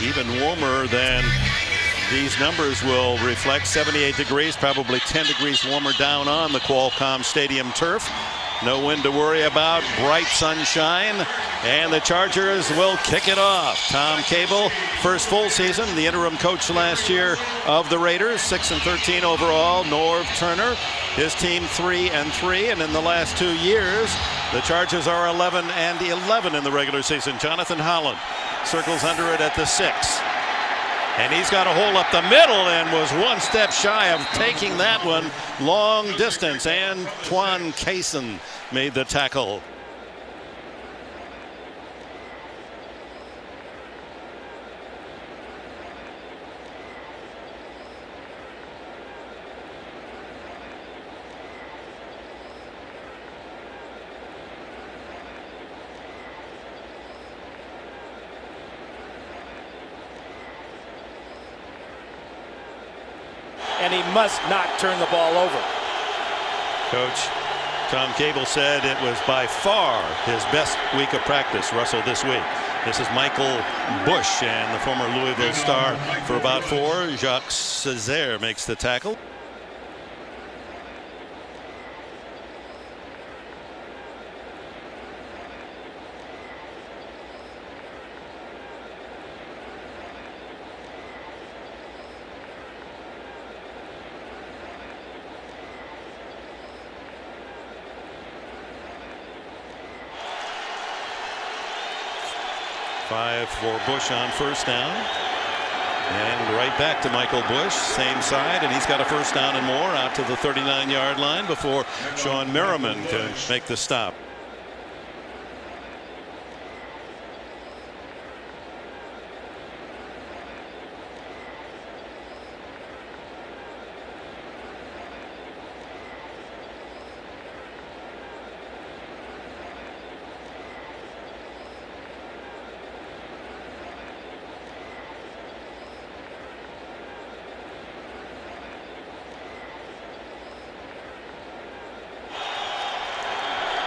even warmer than these numbers will reflect. 78 degrees, probably 10 degrees warmer down on the Qualcomm Stadium turf. No wind to worry about, bright sunshine, and the Chargers will kick it off. Tom Cable, first full season, the interim coach last year of the Raiders, 6-13 overall. Norv Turner, his team 3-3, and in the last 2 years, the Chargers are 11-11 in the regular season. Jonathan Holland circles under it at the 6. And he's got a hole up the middle and was one step shy of taking that one long distance. Antoine Cason made the tackle. And he must not turn the ball over. Coach Tom Cable said it was by far his best week of practice, Russell, this week. This is Michael Bush, and the former Louisville star for about 4. Jacques Césaire makes the tackle. Five for Bush on first down. And right back to Michael Bush, same side, and he's got a first down and more out to the 39-yard line before Sean Merriman can make the stop.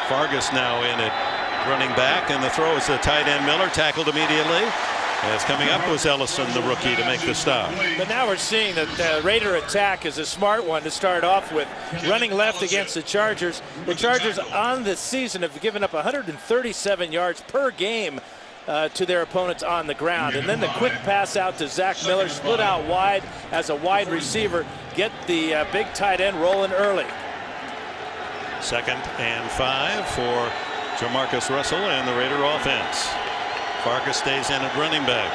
Fargas now in at running back, and the throw is the tight end Miller, tackled immediately. As coming up was Ellison, the rookie, to make the stop. But now we're seeing that the Raider attack is a smart one to start off with. Running left against the Chargers. The Chargers on the season have given up 137 yards per game to their opponents on the ground. And then the quick pass out to Zach Miller, split out wide as a wide receiver. Get the big tight end rolling early. 2nd and 5 for Jamarcus Russell and the Raider offense. Fargas stays in at running back.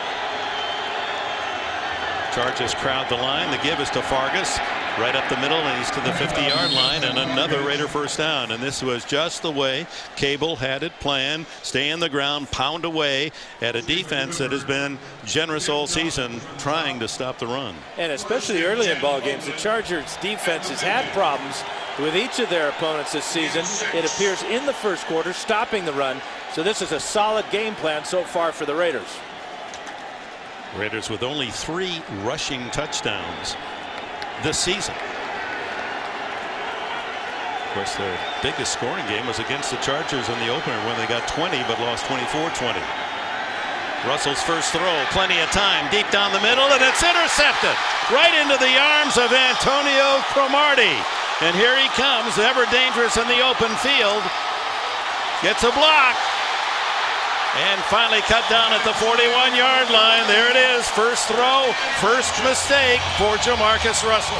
Chargers crowd the line. The give is to Fargas right up the middle, and he's to the 50-yard line, and another Raider first down. And this was just the way Cable had it planned. Stay in the ground, pound away at a defense that has been generous all season, trying to stop the run. And especially early in ball games, the Chargers defense has had problems with each of their opponents this season. It appears in the first quarter, stopping the run. So this is a solid game plan so far for the Raiders. Raiders with only 3 rushing touchdowns this season. Of course, their biggest scoring game was against the Chargers in the opener when they got 20 but lost 24-20. Russell's first throw, plenty of time, deep down the middle, and it's intercepted right into the arms of Antonio Cromartie. And here he comes, ever dangerous in the open field. Gets a block. And finally cut down at the 41-yard line. There it is. First throw, first mistake for Jamarcus Russell.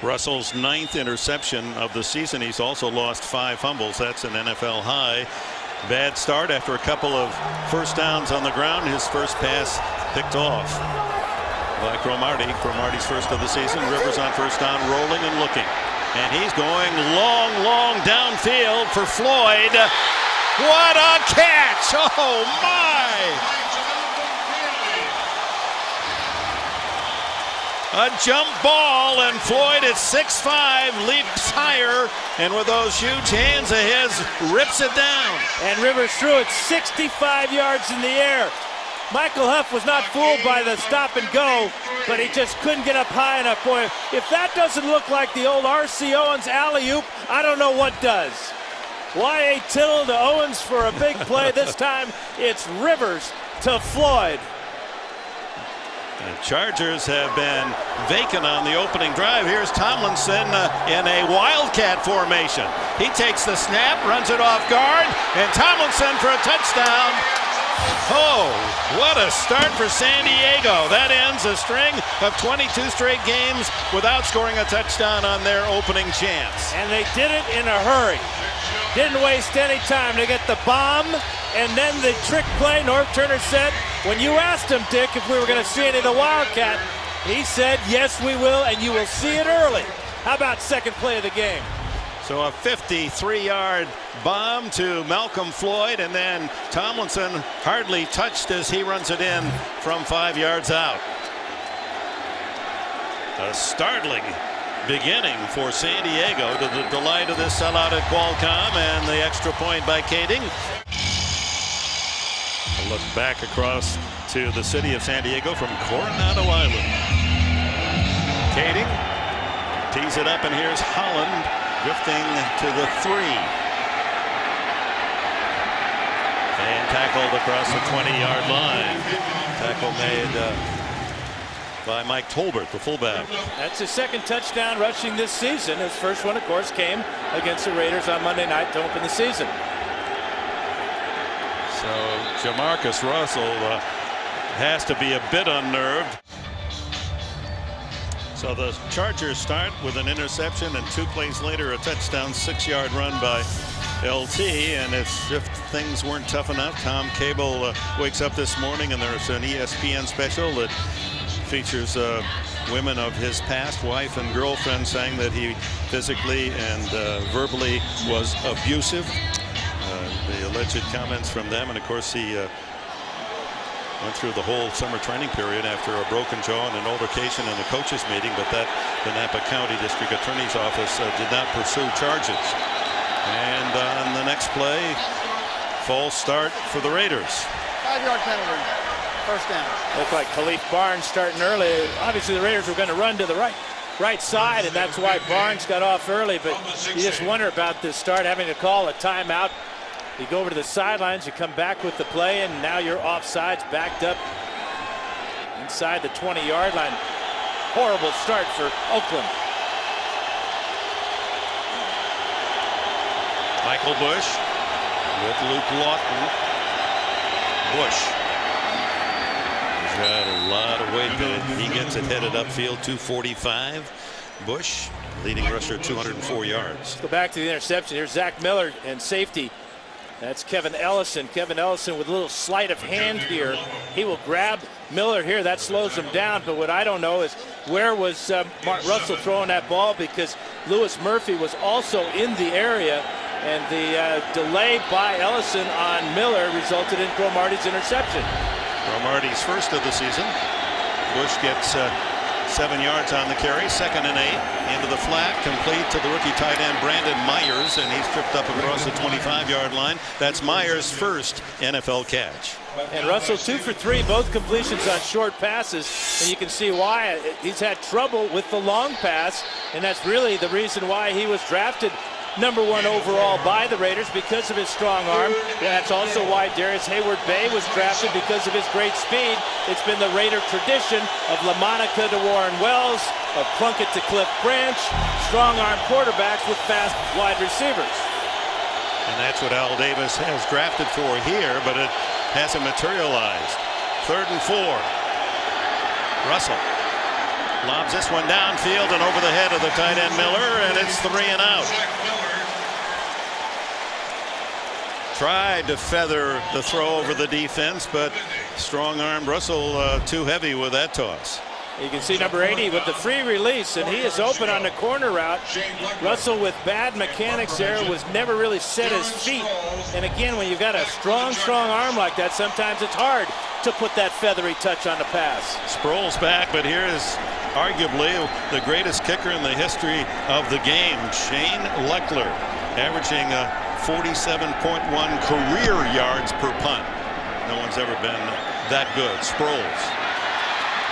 Russell's 9th interception of the season. He's also lost 5 fumbles. That's an NFL high. Bad start after a couple of first downs on the ground. His first pass picked off by Cromartie. Cromartie's first of the season. Rivers on first down, rolling and looking. And he's going long downfield for Floyd. What a catch! Oh, my! A jump ball, and Floyd at 6'5", leaps higher, and with those huge hands of his, rips it down. And Rivers threw it 65 yards in the air. Michael Huff was not fooled by the stop and go, but he just couldn't get up high enough. Boy, if that doesn't look like the old R.C. Owens alley-oop, I don't know what does. Y.A. Tittle to Owens for a big play. This time it's Rivers to Floyd. The Chargers have been vacant on the opening drive. Here's Tomlinson in a wildcat formation. He takes the snap, runs it off guard, and Tomlinson for a touchdown. Oh, what a start for San Diego. That ends a string of 22 straight games without scoring a touchdown on their opening chance. And they did it in a hurry. Didn't waste any time to get the bomb, and then the trick play. Norv Turner said, when you asked him, Dick, if we were going to see any of the Wildcat, he said, yes, we will, and you will see it early. How about second play of the game? So a 53-yard bomb to Malcolm Floyd, and then Tomlinson hardly touched as he runs it in from 5 yards out. A startling beginning for San Diego, to the delight of this sellout at Qualcomm, and the extra point by Kading. A look back across to the city of San Diego from Coronado Island. Kading tees it up, and here's Holland drifting to the 3. And tackled across the 20-yard line. Tackle made by Mike Tolbert, the fullback. That's his second touchdown rushing this season. His first one, of course, came against the Raiders on Monday night to open the season. So Jamarcus Russell has to be a bit unnerved. So the Chargers start with an interception, and 2 plays later a touchdown, 6-yard run by LT. And if things weren't tough enough, Tom Cable wakes up this morning and there's an ESPN special that features women of his past, wife and girlfriend, saying that he physically and verbally was abusive. The alleged comments from them, and of course he went through the whole summer training period after a broken jaw and an altercation in a coaches meeting, but that the Napa County District Attorney's Office did not pursue charges. And on the next play, false start for the Raiders. 5-yard penalty. First down. Looked like Khalif Barnes starting early. Obviously the Raiders were going to run to the right side, and that's why Barnes got off early, but you just wonder about this start, having to call a timeout. You go over to the sidelines, you come back with the play, and now you're offsides, backed up inside the 20-yard line. Horrible start for Oakland. Michael Bush with Luke Lawton. Bush has got a lot of weight to it. He gets it headed upfield, 245. Bush, leading rusher, 204 yards. Let's go back to the interception. Here's Zach Miller and safety. That's Kevin Ellison. Kevin Ellison with a little sleight of hand here. He will grab Miller here. That slows him down. But what I don't know is where was Mark Russell throwing that ball, because Lewis Murphy was also in the area. And the delay by Ellison on Miller resulted in Cromartie's interception. Cromartie's first of the season. Bush gets 7 yards on the carry, 2nd and 8, into the flat, complete to the rookie tight end Brandon Myers, and he's tripped up across the 25-yard line. That's Myers' first NFL catch. And Russell 2 for 3, both completions on short passes, and you can see why. He's had trouble with the long pass, and that's really the reason why he was drafted #1 overall by the Raiders, because of his strong arm. That's also why Darius Hayward-Bay was drafted, because of his great speed. It's been the Raider tradition of LaMonica to Warren Wells, of Plunkett to Cliff Branch, strong arm quarterbacks with fast wide receivers. And that's what Al Davis has drafted for here, but it hasn't materialized. 3rd and 4. Russell lobs this one downfield and over the head of the tight end Miller, and it's 3 and out. Tried to feather the throw over the defense, but strong-armed Russell too heavy with that toss. You can see number 80 with the free release, and he is open on the corner route. Russell, with bad mechanics there, was never really set his feet. And again, when you've got a strong arm like that, sometimes it's hard to put that feathery touch on the pass. Sproles back, but here is arguably the greatest kicker in the history of the game, Shane Lechler, averaging 47.1 career yards per punt. No one's ever been that good. Sproles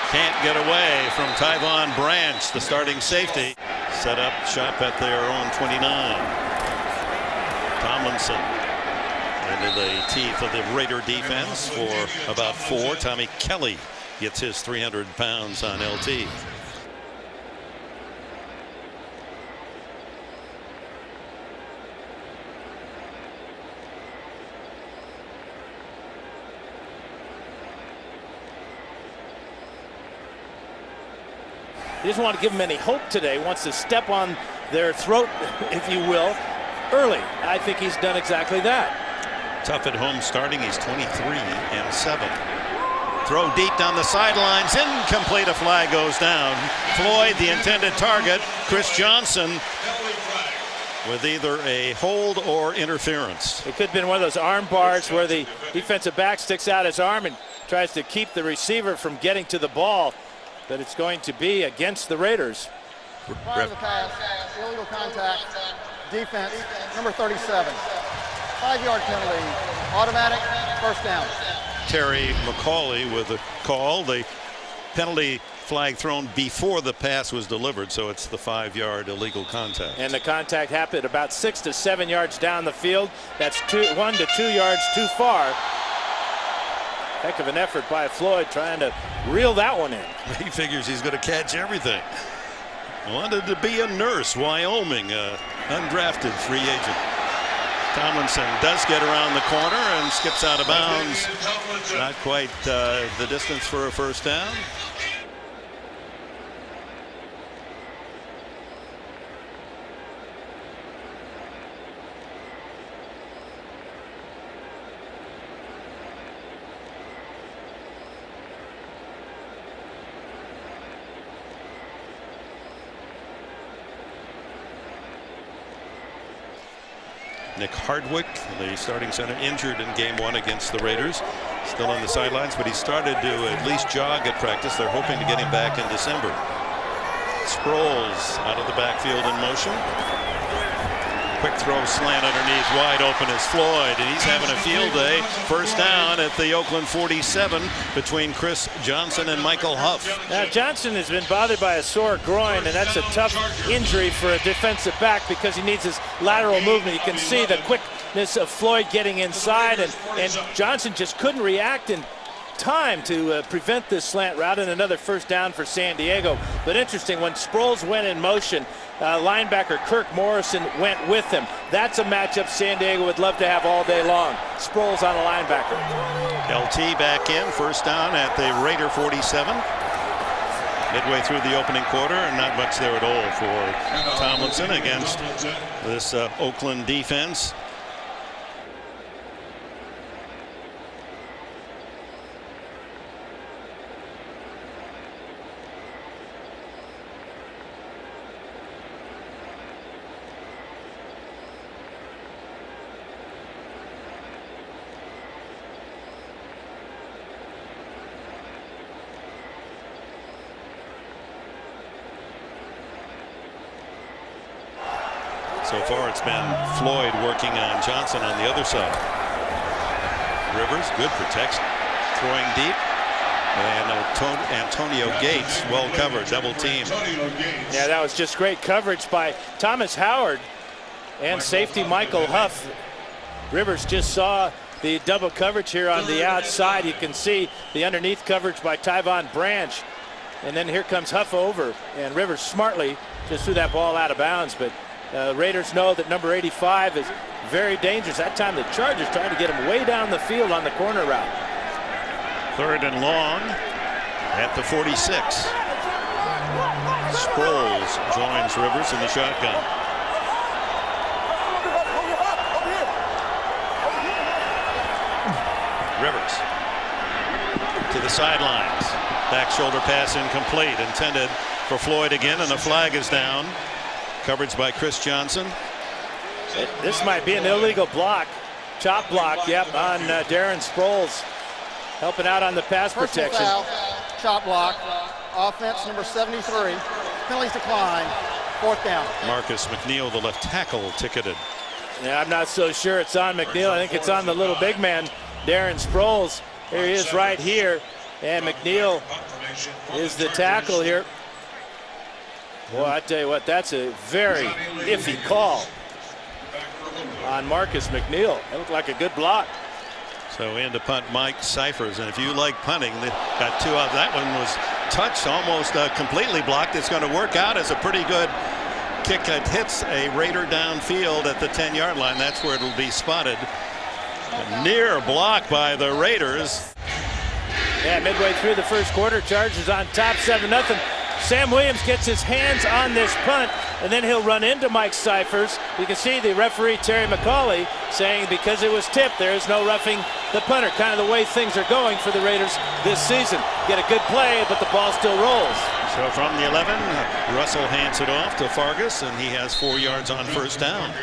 can't get away from Tyvon Branch, the starting safety. Set up shop at their own 29. Tomlinson into the teeth of the Raider defense for about 4. Tommy Kelly gets his 300 pounds on LT. He doesn't want to give them any hope today. Wants to step on their throat, if you will, early. I think he's done exactly that. Tough at home starting. He's 23-7. Throw deep down the sidelines. Incomplete. A flag goes down. Floyd, the intended target. Chris Johnson with either a hold or interference. It could have been one of those arm bars where the defensive back sticks out his arm and tries to keep the receiver from getting to the ball. But it's going to be against the Raiders. Prior to the pass, illegal contact, defense, number 37. 5-yard penalty, automatic, first down. Terry McCauley with a call. The penalty flag thrown before the pass was delivered, so it's the 5-yard illegal contact. And the contact happened about 6 to 7 yards down the field. That's 1 to 2 yards too far. Heck of an effort by Floyd trying to reel that one in. He figures he's going to catch everything. Wanted to be a nurse, Wyoming, undrafted free agent. Tomlinson does get around the corner and skips out of bounds. Not quite the distance for a first down. Nick Hardwick, the starting center, injured in game 1 against the Raiders. Still on the sidelines, but he started to at least jog at practice. They're hoping to get him back in December. Sproles out of the backfield in motion. Quick throw slant underneath, wide open is Floyd, and he's having a field day. First down at the Oakland 47 between Chris Johnson and Michael Huff. Now Johnson has been bothered by a sore groin, and that's a tough injury for a defensive back because he needs his lateral movement. You can see the quickness of Floyd getting inside, and Johnson just couldn't react in time to prevent this slant route, and another first down for San Diego. But interesting, when Sproles went in motion, linebacker Kirk Morrison went with him. That's a matchup San Diego would love to have all day long. Sproles on a linebacker. LT back in, first down at the Raider 47. Midway through the opening quarter, and not much there at all for Tomlinson against this Oakland defense. So far, it's been Floyd working on Johnson on the other side. Rivers, good protection. Throwing deep. And Antonio Gates, well covered, double team. Yeah, that was just great coverage by Thomas Howard and safety Michael Huff. Rivers just saw the double coverage here on the outside. You can see the underneath coverage by Tyvon Branch. And then here comes Huff over, and Rivers smartly just threw that ball out of bounds. But Raiders know that number 85 is very dangerous. That time the Chargers trying to get him way down the field on the corner route. Third and long at the 46. Sproles joins Rivers in the shotgun. Rivers to the sidelines. Back shoulder pass incomplete. Intended for Floyd again, and the flag is down. Coverage by Chris Johnson. This might be an illegal block. Chop block, yep, on Darren Sproles. Helping out on the pass protection. Foul, chop block, offense number 73. Penalties decline, fourth down. Marcus McNeil, the left tackle, ticketed. Yeah, I'm not so sure it's on McNeil. I think it's on the little big man, Darren Sproles. Here he is right here. And McNeil is the tackle here. Boy, I tell you what, that's a very iffy call. on Marcus McNeil. It looked like a good block. So in to punt Mike Cyphers, and if you like punting, they got 2 out. That one was touched, almost completely blocked. It's going to work out as a pretty good kick. It hits a Raider downfield at the 10-yard line. That's where it'll be spotted. A near block by the Raiders. Yeah, midway through the first quarter, Chargers on top 7-0. Sam Williams gets his hands on this punt, and then he'll run into Mike Cyphers. You can see the referee, Terry McCauley, saying because it was tipped, there is no roughing the punter. Kind of the way things are going for the Raiders this season. Get a good play, but the ball still rolls. So from the 11, Russell hands it off to Fargas, and he has 4 yards on first down.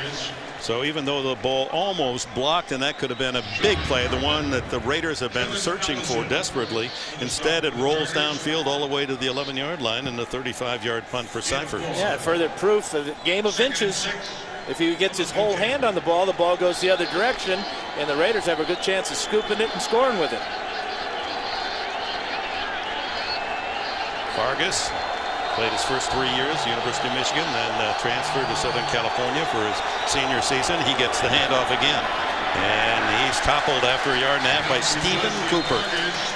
So even though the ball almost blocked, and that could have been a big play, the one that the Raiders have been searching for desperately, instead it rolls downfield all the way to the 11-yard line and the 35-yard punt for Cyphers. Yeah, further proof of the game of inches. If he gets his whole hand on the ball goes the other direction, and the Raiders have a good chance of scooping it and scoring with it. Fargas played his first 3 years, University of Michigan, then transferred to Southern California for his senior season. He gets the handoff again, and he's toppled after a yard and a half by Stephen Cooper,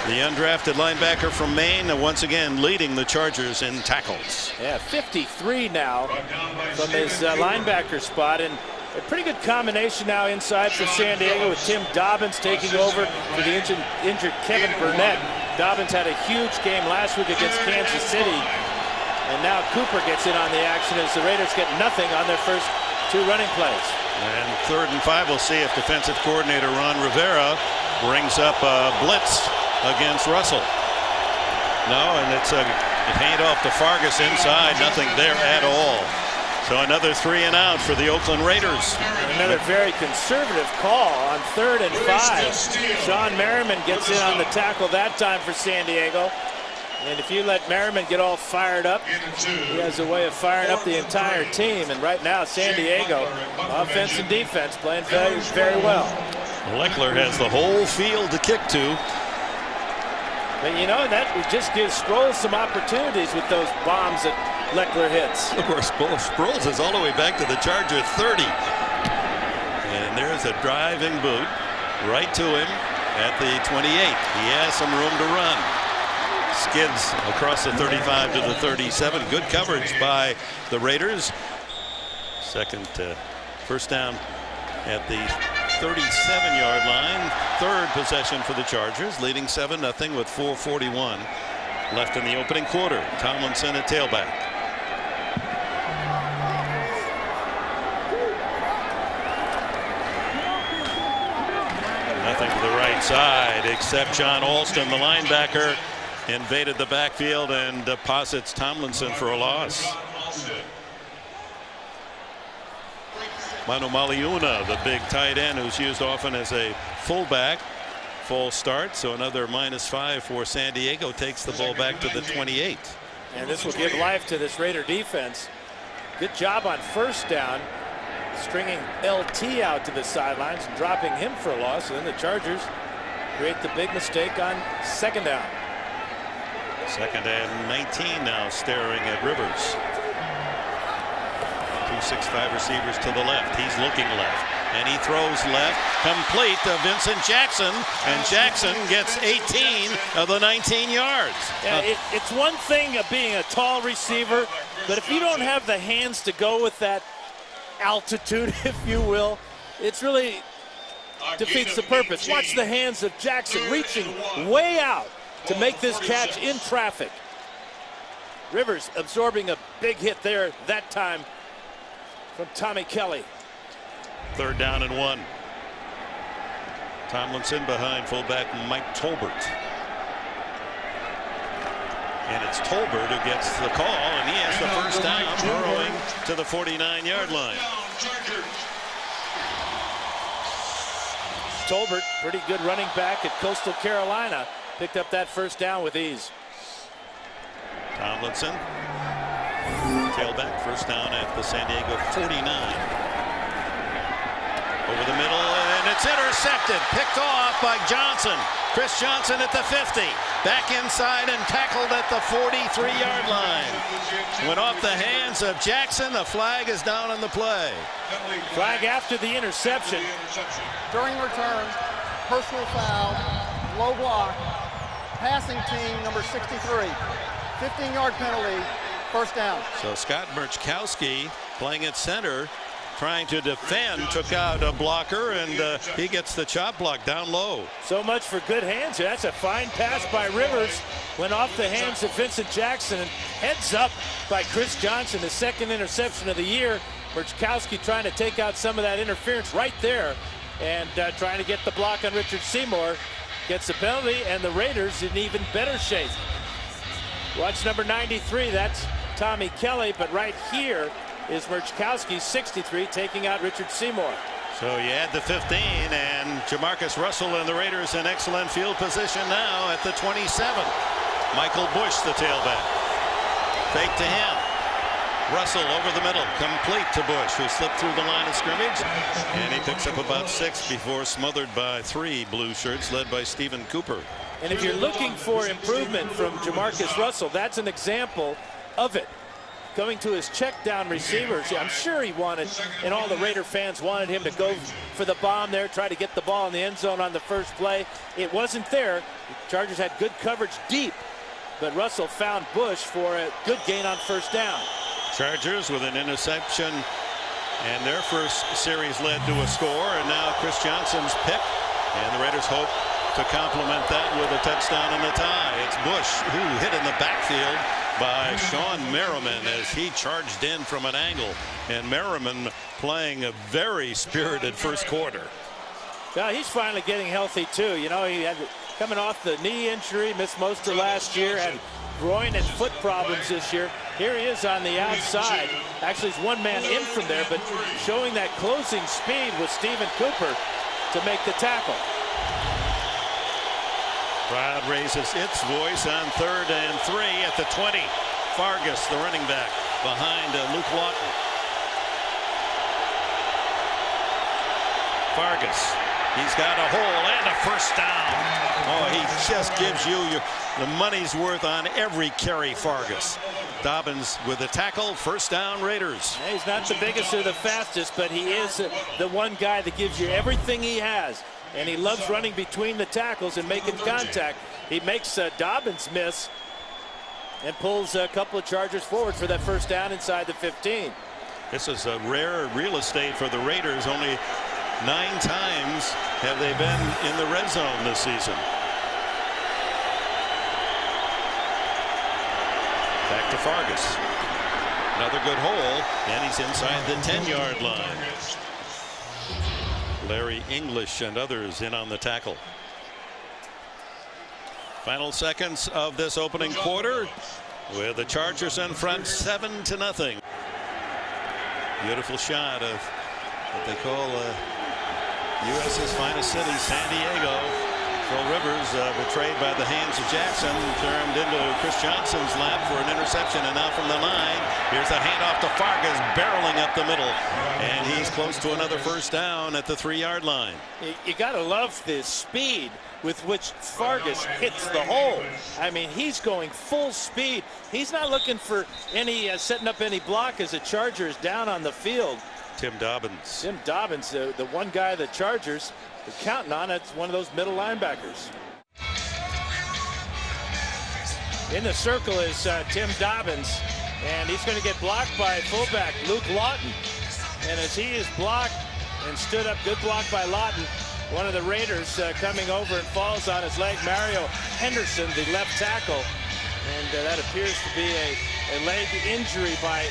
the undrafted linebacker from Maine, once again leading the Chargers in tackles. Yeah, 53 now from his linebacker spot, and a pretty good combination now inside for San Diego with Tim Dobbins taking over for the injured Kevin Burnett. Dobbins had a huge game last week against Kansas City. And now Cooper gets in on the action as the Raiders get nothing on their first 2 running plays. And 3rd and 5, we'll see if defensive coordinator Ron Rivera brings up a blitz against Russell. No, and it's a handoff to Fargas inside. Nothing there at all. So another 3 and out for the Oakland Raiders. Another very conservative call on 3rd and 5. Sean Merriman gets in on the tackle that time for San Diego. And if you let Merriman get all fired up, he has a way of firing up the entire team. And right now, San Diego, offense and defense, playing very, very well. Leckler has the whole field to kick to. But you know, that just gives Sproles some opportunities with those bombs that Leckler hits. Of course, Sproles is all the way back to the Charger 30. And there's a driving boot right to him at the 28. He has some room to run. Skids across the 35 to the 37. Good coverage by the Raiders. First down at the 37-yard line. 3rd possession for the Chargers, leading 7-0 with 4:41 left in the opening quarter. Tomlinson at tailback. Nothing to the right side except John Alston, the linebacker, invaded the backfield and deposits Tomlinson for a loss. Manu Maliuna, the big tight end who's used often as a fullback. Full start, so another -5 for San Diego, takes the ball back to the 28. And this will give life to this Raider defense. Good job on first down, stringing LT out to the sidelines and dropping him for a loss. And then the Chargers create the big mistake on 2nd down. 2nd and 19 now, staring at Rivers. 2-6-5 receivers to the left. He's looking left, and he throws left, complete to Vincent Jackson, and Jackson gets 18 of the 19 yards. Yeah, it's one thing of being a tall receiver, but if you don't have the hands to go with that altitude, if you will, it's really defeats the purpose. Watch the hands of Jackson reaching way out to make this catch in traffic. Rivers absorbing a big hit there that time from Tommy Kelly. 3rd down and 1. Tomlinson behind fullback Mike Tolbert. And it's Tolbert who gets the call, and he has the first down, burrowing to the 49-yard line. Tolbert, pretty good running back at Coastal Carolina, picked up that first down with ease. Tomlinson, tailback, first down at the San Diego 49. Over the middle, and it's intercepted, picked off by Johnson. Chris Johnson at the 50. back inside and tackled at the 43-yard line. Went off the hands of Jackson. The flag is down on the play. Flag after the interception. During return, personal foul, low block, passing team number 63. 15-yard penalty, first down. So Scott Merchkowski playing at center, trying to defend, took out a blocker, and he gets the chop block down low. So much for good hands. That's a fine pass by Rivers. Went off the hands of Vincent Jackson, and heads up by Chris Johnson, the second interception of the year. Merchkowski trying to take out some of that interference right there, and trying to get the block on Richard Seymour. Gets the penalty, and the Raiders in even better shape. Watch number 93, that's Tommy Kelly, but right here is Merchkowski, 63, taking out Richard Seymour. So you add the 15, and Jamarcus Russell and the Raiders in excellent field position now at the 27. Michael Bush, the tailback. Fake to him. Russell over the middle, complete to Bush, who slipped through the line of scrimmage, and he picks up about 6 before smothered by 3 blue shirts led by Stephen Cooper. And if you're looking for improvement from Jamarcus Russell, that's an example of it. Going to his check down receivers, I'm sure he wanted, and all the Raider fans wanted him to go for the bomb there, try to get the ball in the end zone on the first play. It wasn't there. The Chargers had good coverage deep, but Russell found Bush for a good gain on first down. Chargers with an interception, and their first series led to a score, and now Chris Johnson's pick, and the Raiders hope to complement that with a touchdown and a tie. It's Bush who hit in the backfield by Sean Merriman as he charged in from an angle, and Merriman playing a very spirited first quarter. Yeah, he's finally getting healthy too. You know, he had coming off the knee injury, missed most of last year, had groin and foot problems this year. Here he is on the outside. Actually, he's one man in from there, but showing that closing speed with Stephen Cooper to make the tackle. Crowd raises its voice on 3rd and 3 at the 20. Fargas, the running back, behind Luke Lawton. Fargas, he's got a hole and a first down. Oh, he just gives you the money's worth on every carry, Fargas. Dobbins with the tackle, first down Raiders. He's not the biggest or the fastest, but he is the one guy that gives you everything he has. And he loves running between the tackles and making contact. He makes Dobbins miss and pulls a couple of Chargers forward for that first down inside the 15. This is a rare real estate for the Raiders. Only 9 times have they been in the red zone this season. Back to Fargas. Another good hole, and he's inside the 10-yard line. Larry English and others in on the tackle. Final seconds of this opening quarter with the Chargers in front 7-0. Beautiful shot of what they call US's finest city, San Diego. Phil Rivers betrayed by the hands of Jackson, turned into Chris Johnson's lap for an interception, and now from the line, here's a handoff to Fargas, barreling up the middle, and he's close to another first down at the 3-yard line. You got to love the speed with which Fargas hits the hole. I mean, he's going full speed. He's not looking for any setting up any block as the Charger is down on the field. Tim Dobbins. Tim Dobbins, the one guy the Chargers are counting on. It's one of those middle linebackers. In the circle is Tim Dobbins, and he's going to get blocked by fullback Luke Lawton. And as he is blocked and stood up, good block by Lawton, one of the Raiders coming over and falls on his leg, Mario Henderson, the left tackle. And that appears to be a leg injury by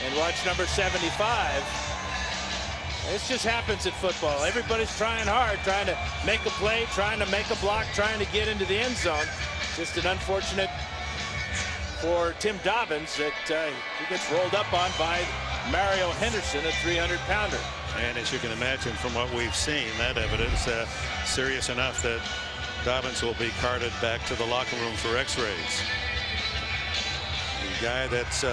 and watch number 75. This just happens in football. Everybody's trying hard, trying to make a play, trying to make a block, trying to get into the end zone. Just an unfortunate for Tim Dobbins that he gets rolled up on by Mario Henderson, a 300-pounder. And as you can imagine from what we've seen, that evidence serious enough that Dobbins will be carted back to the locker room for x-rays. The guy that's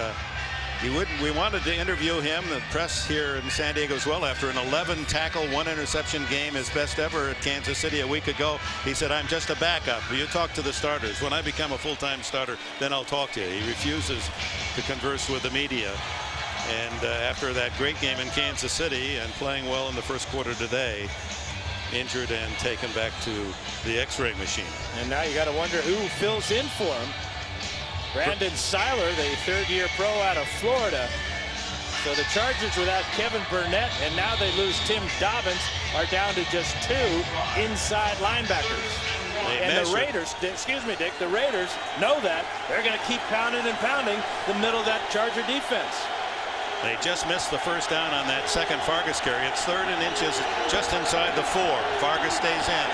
We wanted to interview him, the press here in San Diego as well, after an 11 tackle, 1 interception game, his best ever at Kansas City a week ago. He said, I'm just a backup. You talk to the starters. When I become a full-time starter, then I'll talk to you. He refuses to converse with the media. And after that great game in Kansas City and playing well in the first quarter today, injured and taken back to the X-ray machine. And now you got to wonder who fills in for him. Brandon Seiler, the third-year pro out of Florida. So the Chargers without Kevin Burnett, and now they lose Tim Dobbins, are down to just 2 inside linebackers. And the Raiders, excuse me, Dick, the Raiders know that. They're going to keep pounding and pounding the middle of that Charger defense. They just missed the first down on that second Fargas carry. It's 3rd and inches just inside the 4. Fargas stays in.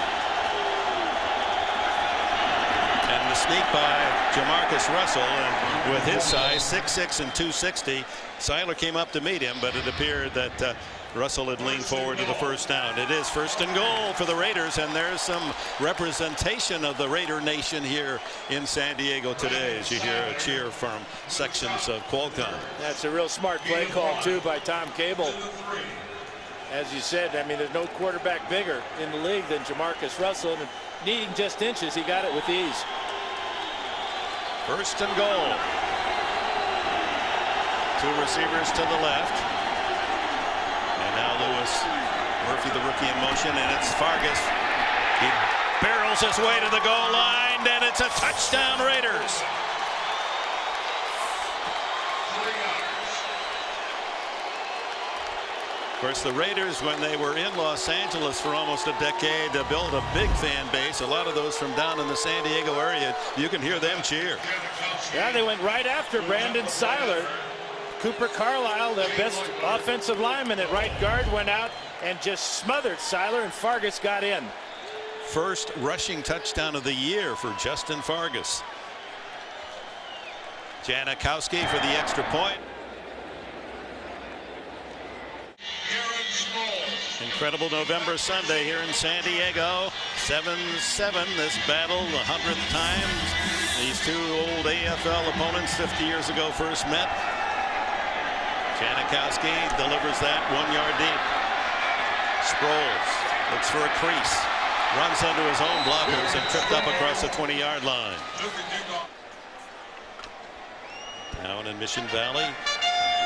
And the sneak by Jamarcus Russell, and with his size, 6'6" and 260, Seiler came up to meet him, but it appeared that Russell had leaned forward to the first down. It is 1st and goal for the Raiders, and there's some representation of the Raider Nation here in San Diego today as you hear a cheer from sections of Qualcomm. That's a real smart play call, too, by Tom Cable. As you said, I mean, there's no quarterback bigger in the league than Jamarcus Russell, and needing just inches, he got it with ease. 1st and goal. 2 receivers to the left. And now Lewis Murphy, the rookie, in motion, and it's Fargas. He barrels his way to the goal line, and it's a touchdown, Raiders. Of course, the Raiders, when they were in Los Angeles for almost a decade, built a big fan base. A lot of those from down in the San Diego area. You can hear them cheer. Yeah, they went right after Brandon Seiler. Cooper Carlisle, the best offensive lineman at right guard, went out and just smothered Seiler, and Fargas got in. First rushing touchdown of the year for Justin Fargas. Janikowski for the extra point. Incredible November Sunday here in San Diego. 7-7 this battle, the 100th time these 2 old AFL opponents 50 years ago first met. Janikowski delivers that 1 yard deep. Sproles looks for a crease, runs under his own blockers and tripped up across the 20-yard line. Down in Mission Valley,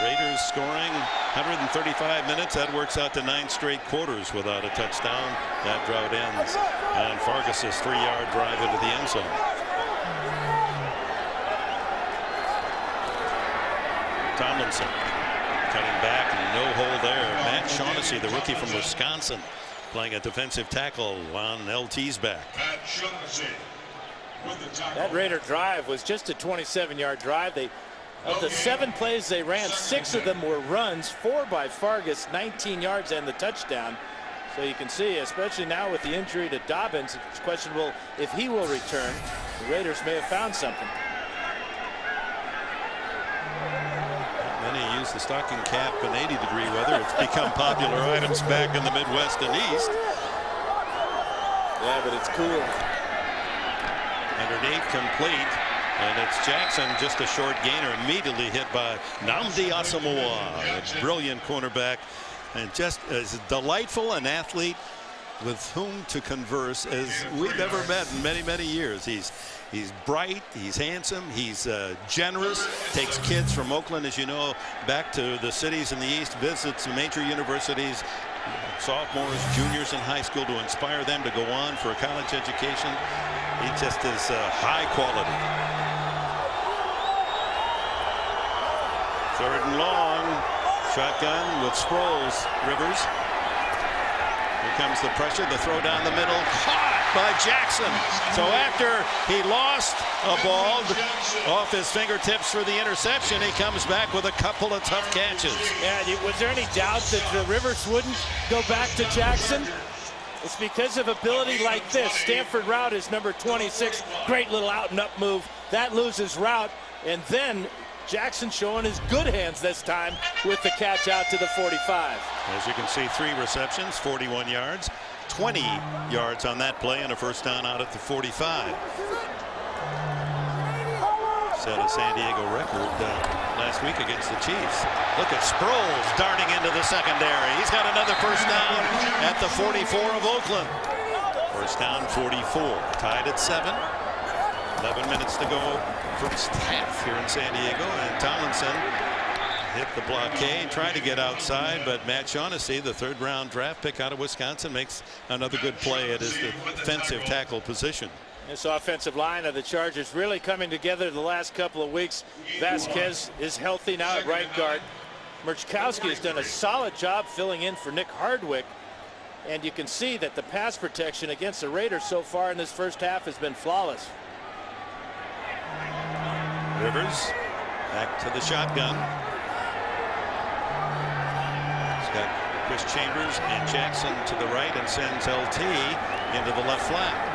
Raiders scoring 135 minutes. That works out to 9 straight quarters without a touchdown. That drought ends on Fargas's 3-yard drive into the end zone. Tomlinson cutting back, and no hole there. Matt Shaughnessy, the rookie from Wisconsin, playing a defensive tackle on LT's back. That Raider drive was just a 27-yard drive. Of the 7 plays they ran, 6 of them were runs, 4 by Fargas, 19 yards and the touchdown. So you can see, especially now with the injury to Dobbins, it's questionable if he will return. The Raiders may have found something. Many use the stocking cap in 80-degree weather. It's become popular items back in the Midwest and East. Yeah, but it's cool. Underneath, complete. And it's Jackson, just a short gainer, immediately hit by Nnamdi Asomugha, a brilliant cornerback, and just as delightful an athlete with whom to converse as we've ever met in many, many years. He's bright, he's handsome, he's generous, takes kids from Oakland, as you know, back to the cities in the East, visits major universities, sophomores, juniors in high school to inspire them to go on for a college education. He just is high quality. 3rd and long. Shotgun with Sproles. Rivers. Here comes the pressure. The throw down the middle. Caught by Jackson. So after he lost a ball off his fingertips for the interception, he comes back with a couple of tough catches. Yeah, was there any doubt that the Rivers wouldn't go back to Jackson? It's because of ability like this. Stanford route is number 26. Great little out and up move. That loses route. And then Jackson showing his good hands this time with the catch out to the 45. As you can see, 3 receptions, 41 yards, 20 yards on that play, and a first down out at the 45. set a San Diego record last week against the Chiefs. Look at Sproles darting into the secondary. He's got another first down at the 44 of Oakland. First down, 44. Tied at 7. 11 minutes to go first half here in San Diego, and Tomlinson hit the blockade, tried to get outside, but Matt Shaughnessy, the third-round draft pick out of Wisconsin, makes another good play at his defensive tackle position. This offensive line of the Chargers really coming together the last couple of weeks. Vasquez is healthy now at right guard. Murchkowski has done a solid job filling in for Nick Hardwick. And you can see that the pass protection against the Raiders so far in this first half has been flawless. Rivers back to the shotgun. He's got Chris Chambers and Jackson to the right and sends LT into the left flat.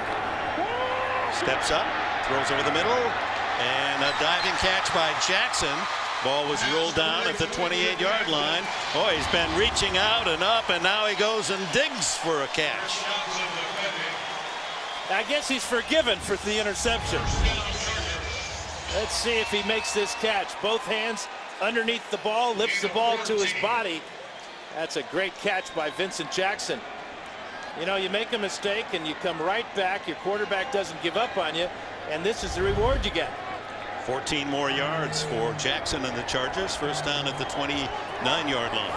Steps up, throws over the middle, and a diving catch by Jackson. Ball was rolled down at the 28-yard line. Boy, he's been reaching out and up, and now he goes and digs for a catch. I guess he's forgiven for the interception. Let's see if he makes this catch. Both hands underneath the ball, lifts the ball to his body. That's a great catch by Vincent Jackson. You know, you make a mistake and you come right back. Your quarterback doesn't give up on you, and this is the reward you get. 14 more yards for Jackson and the Chargers. First down at the 29-yard line.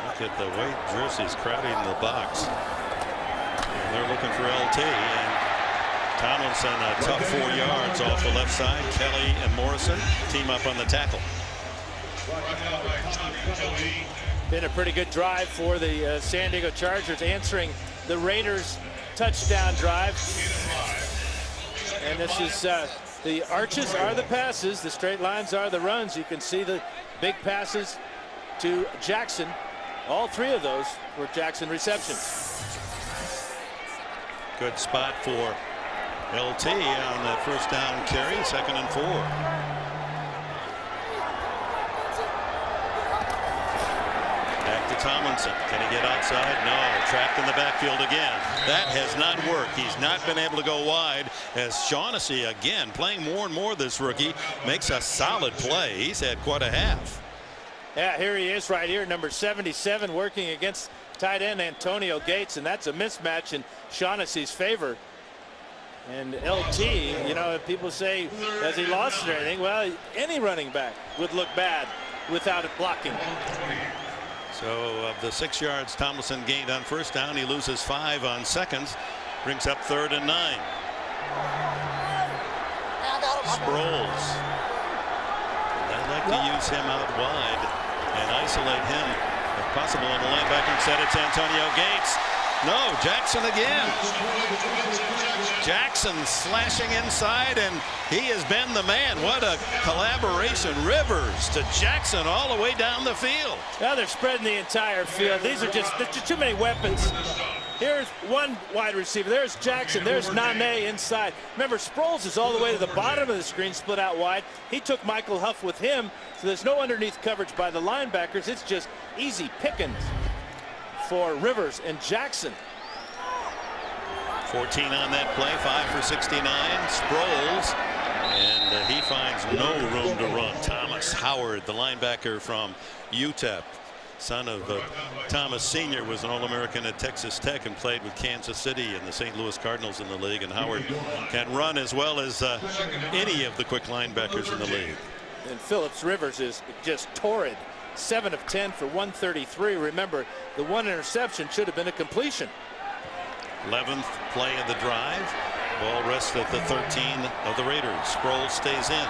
Look at the white jerseys crowding the box. And they're looking for LT, and Tomlinson a tough 4 yards off the left side. Kelly and Morrison team up on the tackle. Been a pretty good drive for the San Diego Chargers, answering the Raiders' touchdown drive. And this is the arches are the passes, the straight lines are the runs. You can see the big passes to Jackson. All 3 of those were Jackson receptions. Good spot for LT on that first down carry, 2nd and 4. Tomlinson, can he get outside? No, trapped in the backfield again. That has not worked. He's not been able to go wide, as Shaughnessy, again, playing more and more this rookie, makes a solid play. He's had quite a half. Yeah, here he is right here, number 77, working against tight end Antonio Gates, and that's a mismatch in Shaughnessy's favor. And LT, you know, people say, has he lost it or anything? Well, any running back would look bad without it blocking. So of the 6 yards Tomlinson gained on first down, he loses 5 on seconds, brings up 3rd and 9. Sproles. I'd like to use him out wide and isolate him if possible on the linebacker. Instead it's Antonio Gates. No, Jackson again. Jackson slashing inside, and he has been the man. What a collaboration. Rivers to Jackson all the way down the field. Now they're spreading the entire field. These are just too many weapons. Here's one wide receiver. There's Jackson. There's Nane inside. Remember, Sproles is all the way to the bottom of the screen, split out wide. He took Michael Huff with him, so there's no underneath coverage by the linebackers. It's just easy pickings for Rivers and Jackson. 14 on that play, 5 for 69. Sproles, and he finds no room to run. Thomas Howard, the linebacker from UTEP, son of Thomas Sr., was an All-American at Texas Tech and played with Kansas City and the St. Louis Cardinals in the league. And Howard can run as well as any of the quick linebackers in the league. And Phillips Rivers is just torrid. 7 of 10 for 133. Remember, the one interception should have been a completion. 11th play of the drive. Ball rests at the 13 of the Raiders. Sproles stays in.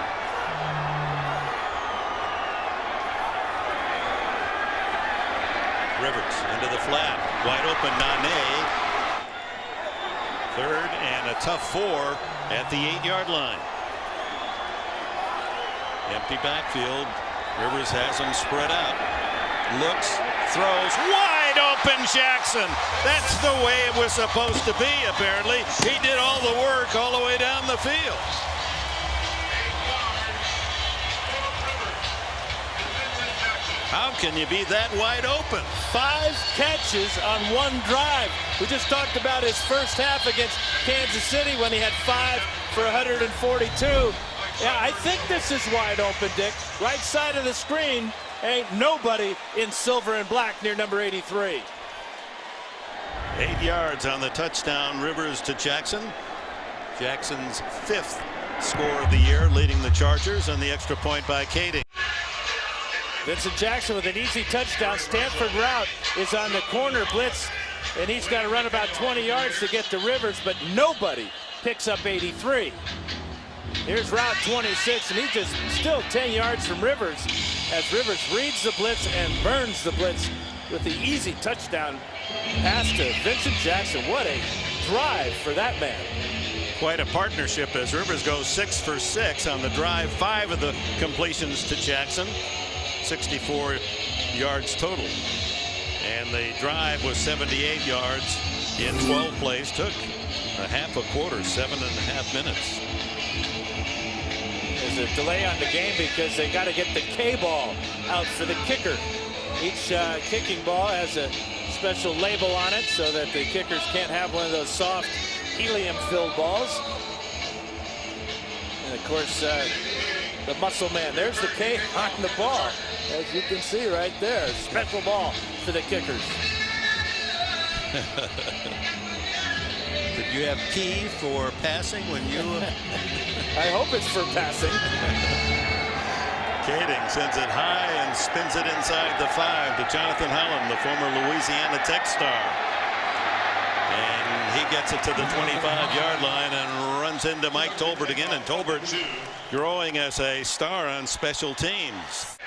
Rivers into the flat. Wide open Nane. 3rd and a tough 4 at the 8-yard line. Empty backfield. Rivers has him spread out. Looks, throws, wide open Jackson. That's the way it was supposed to be, apparently. He did all the work all the way down the field. How can you be that wide open? 5 catches on 1 drive. We just talked about his first half against Kansas City when he had 5 for 142. Yeah, I think this is wide open, Dick. Right side of the screen. Ain't nobody in silver and black near number 83. 8 yards on the touchdown. Rivers to Jackson. Jackson's 5th score of the year, leading the Chargers, and the extra point by Kading. Vincent Jackson with an easy touchdown. Stanford route is on the corner blitz, and he's got to run about 20 yards to get to Rivers, but nobody picks up 83. Here's route 26, and he's just still 10 yards from Rivers as Rivers reads the blitz and burns the blitz with the easy touchdown pass to Vincent Jackson. What a drive for that man. Quite a partnership as Rivers goes 6 for 6 on the drive. 5 of the completions to Jackson. 64 yards total. And the drive was 78 yards in 12 plays. Took a half a quarter, 7.5 minutes. There's a delay on the game because they got to get the K-ball out for the kicker. Each kicking ball has a special label on it so that the kickers can't have one of those soft helium-filled balls. And of course, the muscle man. There's the K on the ball, as you can see right there. Special ball for the kickers. Did you have P for passing when you? I hope it's for passing. Kading sends it high and spins it inside the 5 to Jonathan Holland, the former Louisiana Tech star. And he gets it to the 25-yard line and runs into Mike Tolbert again. And Tolbert growing as a star on special teams.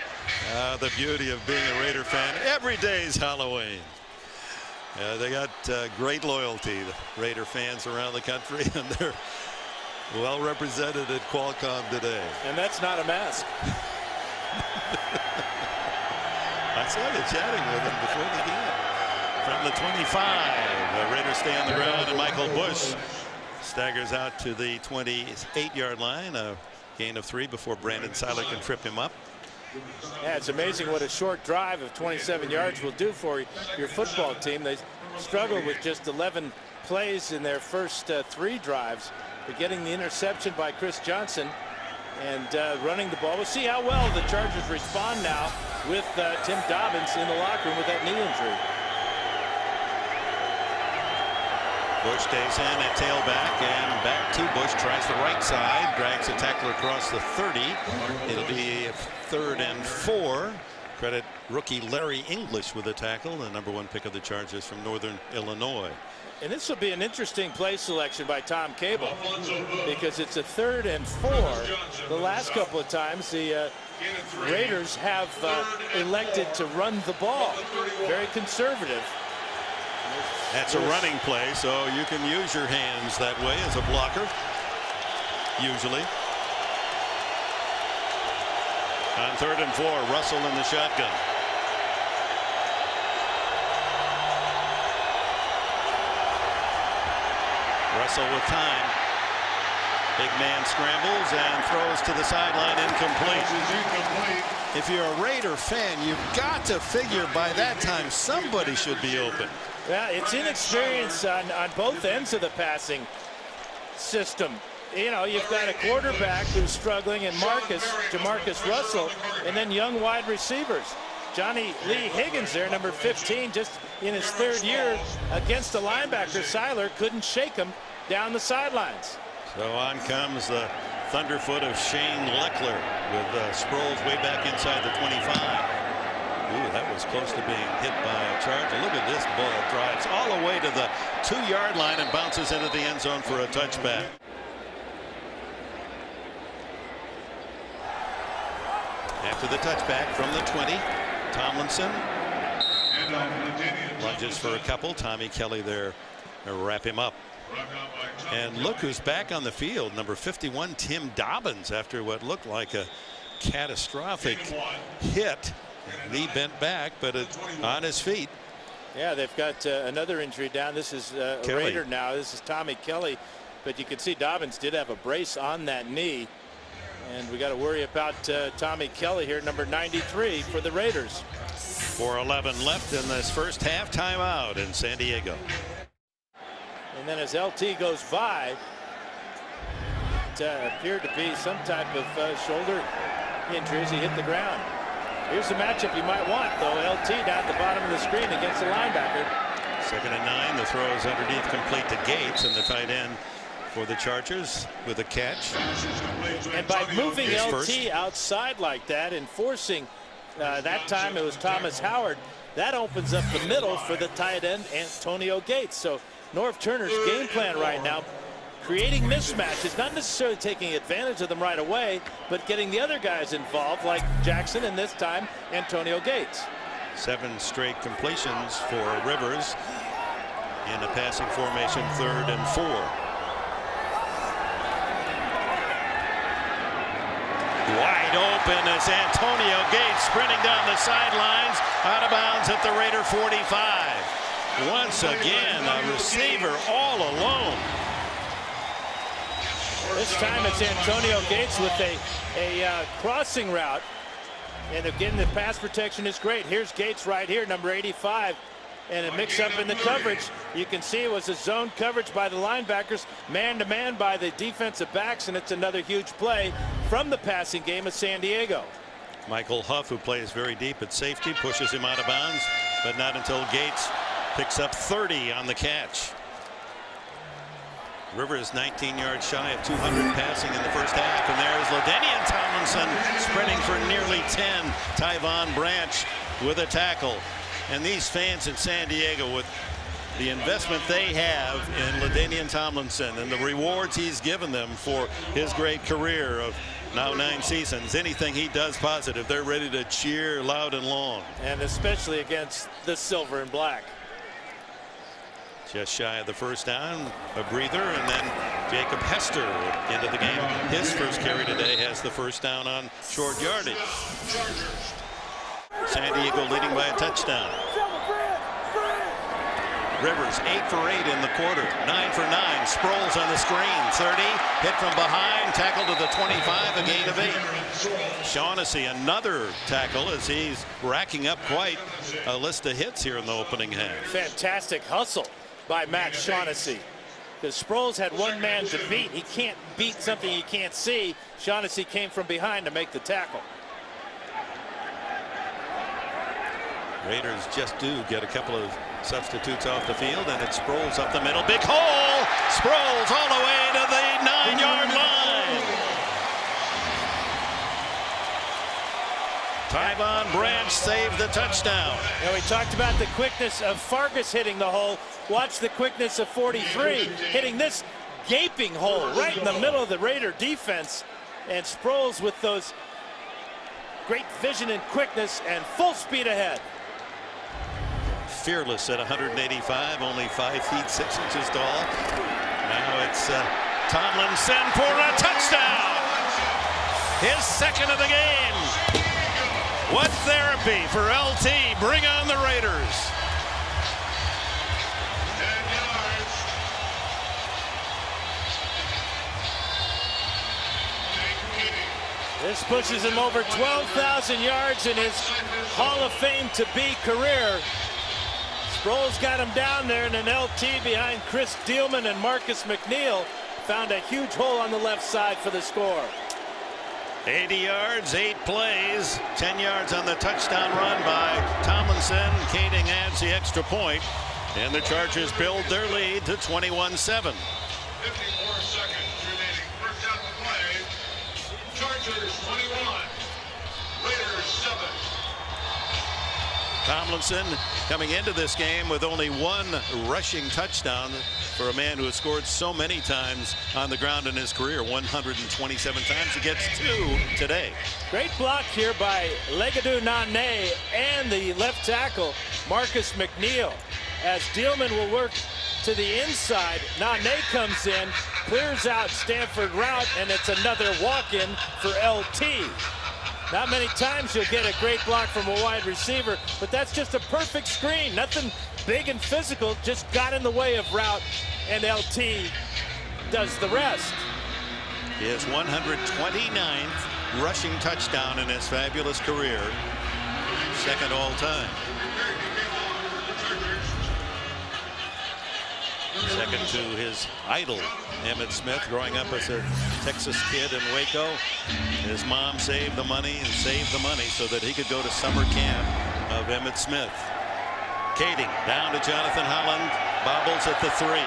The beauty of being a Raider fan. Every day's Halloween. They got great loyalty, the Raider fans around the country, and they're well represented at Qualcomm today. And that's not a mask. I saw you chatting with him before the game. From the 25, the Raiders stay on the ground, and Michael Bush staggers out to the 28-yard line. A gain of 3 before Brandon Seiler can trip him up. Yeah, it's amazing what a short drive of 27 yards will do for your football team. They struggled with just 11 plays in their first 3 drives, but getting the interception by Chris Johnson and running the ball. We'll see how well the Chargers respond now with Tim Dobbins in the locker room with that knee injury. Bush stays in at tailback, and back to Bush, tries the right side, drags a tackler across the 30. It'll be 3rd and 4. Credit rookie Larry English with a tackle, the #1 pick of the Chargers from Northern Illinois. And this will be an interesting play selection by Tom Cable because it's a 3rd and 4. The last couple of times the Raiders have elected to run the ball. Very conservative. That's a running play, so you can use your hands that way as a blocker, usually. On 3rd and 4, Russell in the shotgun. Russell with time. Big man scrambles and throws to the sideline, incomplete. If you're a Raider fan, you've got to figure by that time somebody should be open. Yeah, it's inexperience on both ends of the passing system. You know, you've got a quarterback who's struggling, and Jamarcus Russell, and then young wide receivers. Johnny Lee Higgins there, number 15, just in his 3rd year against the linebacker. Seiler couldn't shake him down the sidelines. So on comes the thunderfoot of Shane Lechler with Sproles way back inside the 25. Ooh, that was close to being hit by a Charger. Look at this ball. Drives all the way to the 2-yard line and bounces into the end zone for a touchback. After the touchback from the 20, Tomlinson lunges for a couple. Tommy Kelly there to wrap him up. And look who's back on the field. Number 51, Tim Dobbins, after what looked like a catastrophic hit. He bent back, but on his feet. Yeah, they've got another injury down. This is a Raider now. This is Tommy Kelly. But you can see Dobbins did have a brace on that knee. And we got to worry about Tommy Kelly here, number 93 for the Raiders. 4:11 left in this first half. Timeout in San Diego. And then as LT goes by, it appeared to be some type of shoulder injury as he hit the ground. Here's the matchup you might want, though. LT down at the bottom of the screen against the linebacker. 2nd and 9. The throw is underneath, complete to Gates, and the tight end for the Chargers with a catch. And by moving His LT first. outside like that and forcing, that time it was Thomas Howard, that opens up the middle for the tight end Antonio Gates. So Norv Turner's game plan right now, creating mismatches, not necessarily taking advantage of them right away, but getting the other guys involved like Jackson and this time Antonio Gates. 7 straight completions for Rivers in a passing formation, 3rd and 4. Wide open as Antonio Gates sprinting down the sidelines, out of bounds at the Raider 45. Once again, a receiver all alone. This time it's Antonio Gates with a crossing route. And again, the pass protection is great. Here's Gates right here, number 85. And a mix up in the coverage. You can see it was a zone coverage by the linebackers, man-to-man by the defensive backs, and it's another huge play from the passing game of San Diego. Michael Huff, who plays very deep at safety, pushes him out of bounds, but not until Gates picks up 30 on the catch. Rivers 19 yards shy of 200 passing in the first half, and there's LaDainian Tomlinson sprinting for nearly 10. Tyvon Branch with a tackle. And these fans in San Diego, with the investment they have in LaDainian Tomlinson and the rewards he's given them for his great career of now 9 seasons, anything he does positive, they're ready to cheer loud and long. And especially against the silver and black. Just shy of the first down, a breather, and then Jacob Hester into the game. His first carry today has the first down on short yardage. San Diego leading by a touchdown. Rivers 8 for 8 in the quarter, 9 for 9. Sproles on the screen, 30, hit from behind, tackle to the 25, a gain of 8. Shaughnessy another tackle as he's racking up quite a list of hits here in the opening half. Fantastic hustle by Matt Shaughnessy. Because Sproles had one man to beat. He can't beat something he can't see. Shaughnessy came from behind to make the tackle. Raiders just do get a couple of substitutes off the field, and it's Sproles up the middle. Big hole! Sproles all the way to the 9-yard line. Tyvon Branch saved the touchdown. You know, we talked about the quickness of Fargas hitting the hole. Watch the quickness of 43 hitting this gaping hole right in the middle of the Raider defense. And Sproles with those great vision and quickness and full speed ahead. Fearless at 185, only 5 feet 6 inches tall. Now it's Tomlinson for a touchdown. His second of the game. What therapy for LT. Bring on the Raiders. This pushes him over 12,000 yards in his Hall of Fame to be career. Sproles got him down there, and an LT behind Chris Dielman and Marcus McNeil found a huge hole on the left side for the score. 80 yards, 8 plays, 10 yards on the touchdown run by Tomlinson. Kading adds the extra point, and the Chargers build their lead to 21-7. 54 seconds remaining. First down the play. Chargers 21, Raiders 7. Tomlinson coming into this game with only 1 rushing touchdown for a man who has scored so many times on the ground in his career, 127 times. He gets 2 today. Great block here by Legadou Nane and the left tackle, Marcus McNeil. As Dielman will work to the inside, Nane comes in, clears out Stanford route, and it's another walk-in for LT. Not many times you'll get a great block from a wide receiver, but that's just a perfect screen. Nothing big and physical, just got in the way of route, and LT does the rest. His 129th rushing touchdown in his fabulous career. Second all time. Second to his idol, Emmitt Smith, growing up as a Texas kid in Waco. His mom saved the money and saved the money so that he could go to summer camp of Emmitt Smith. Kading down to Jonathan Holland, bobbles at the 3.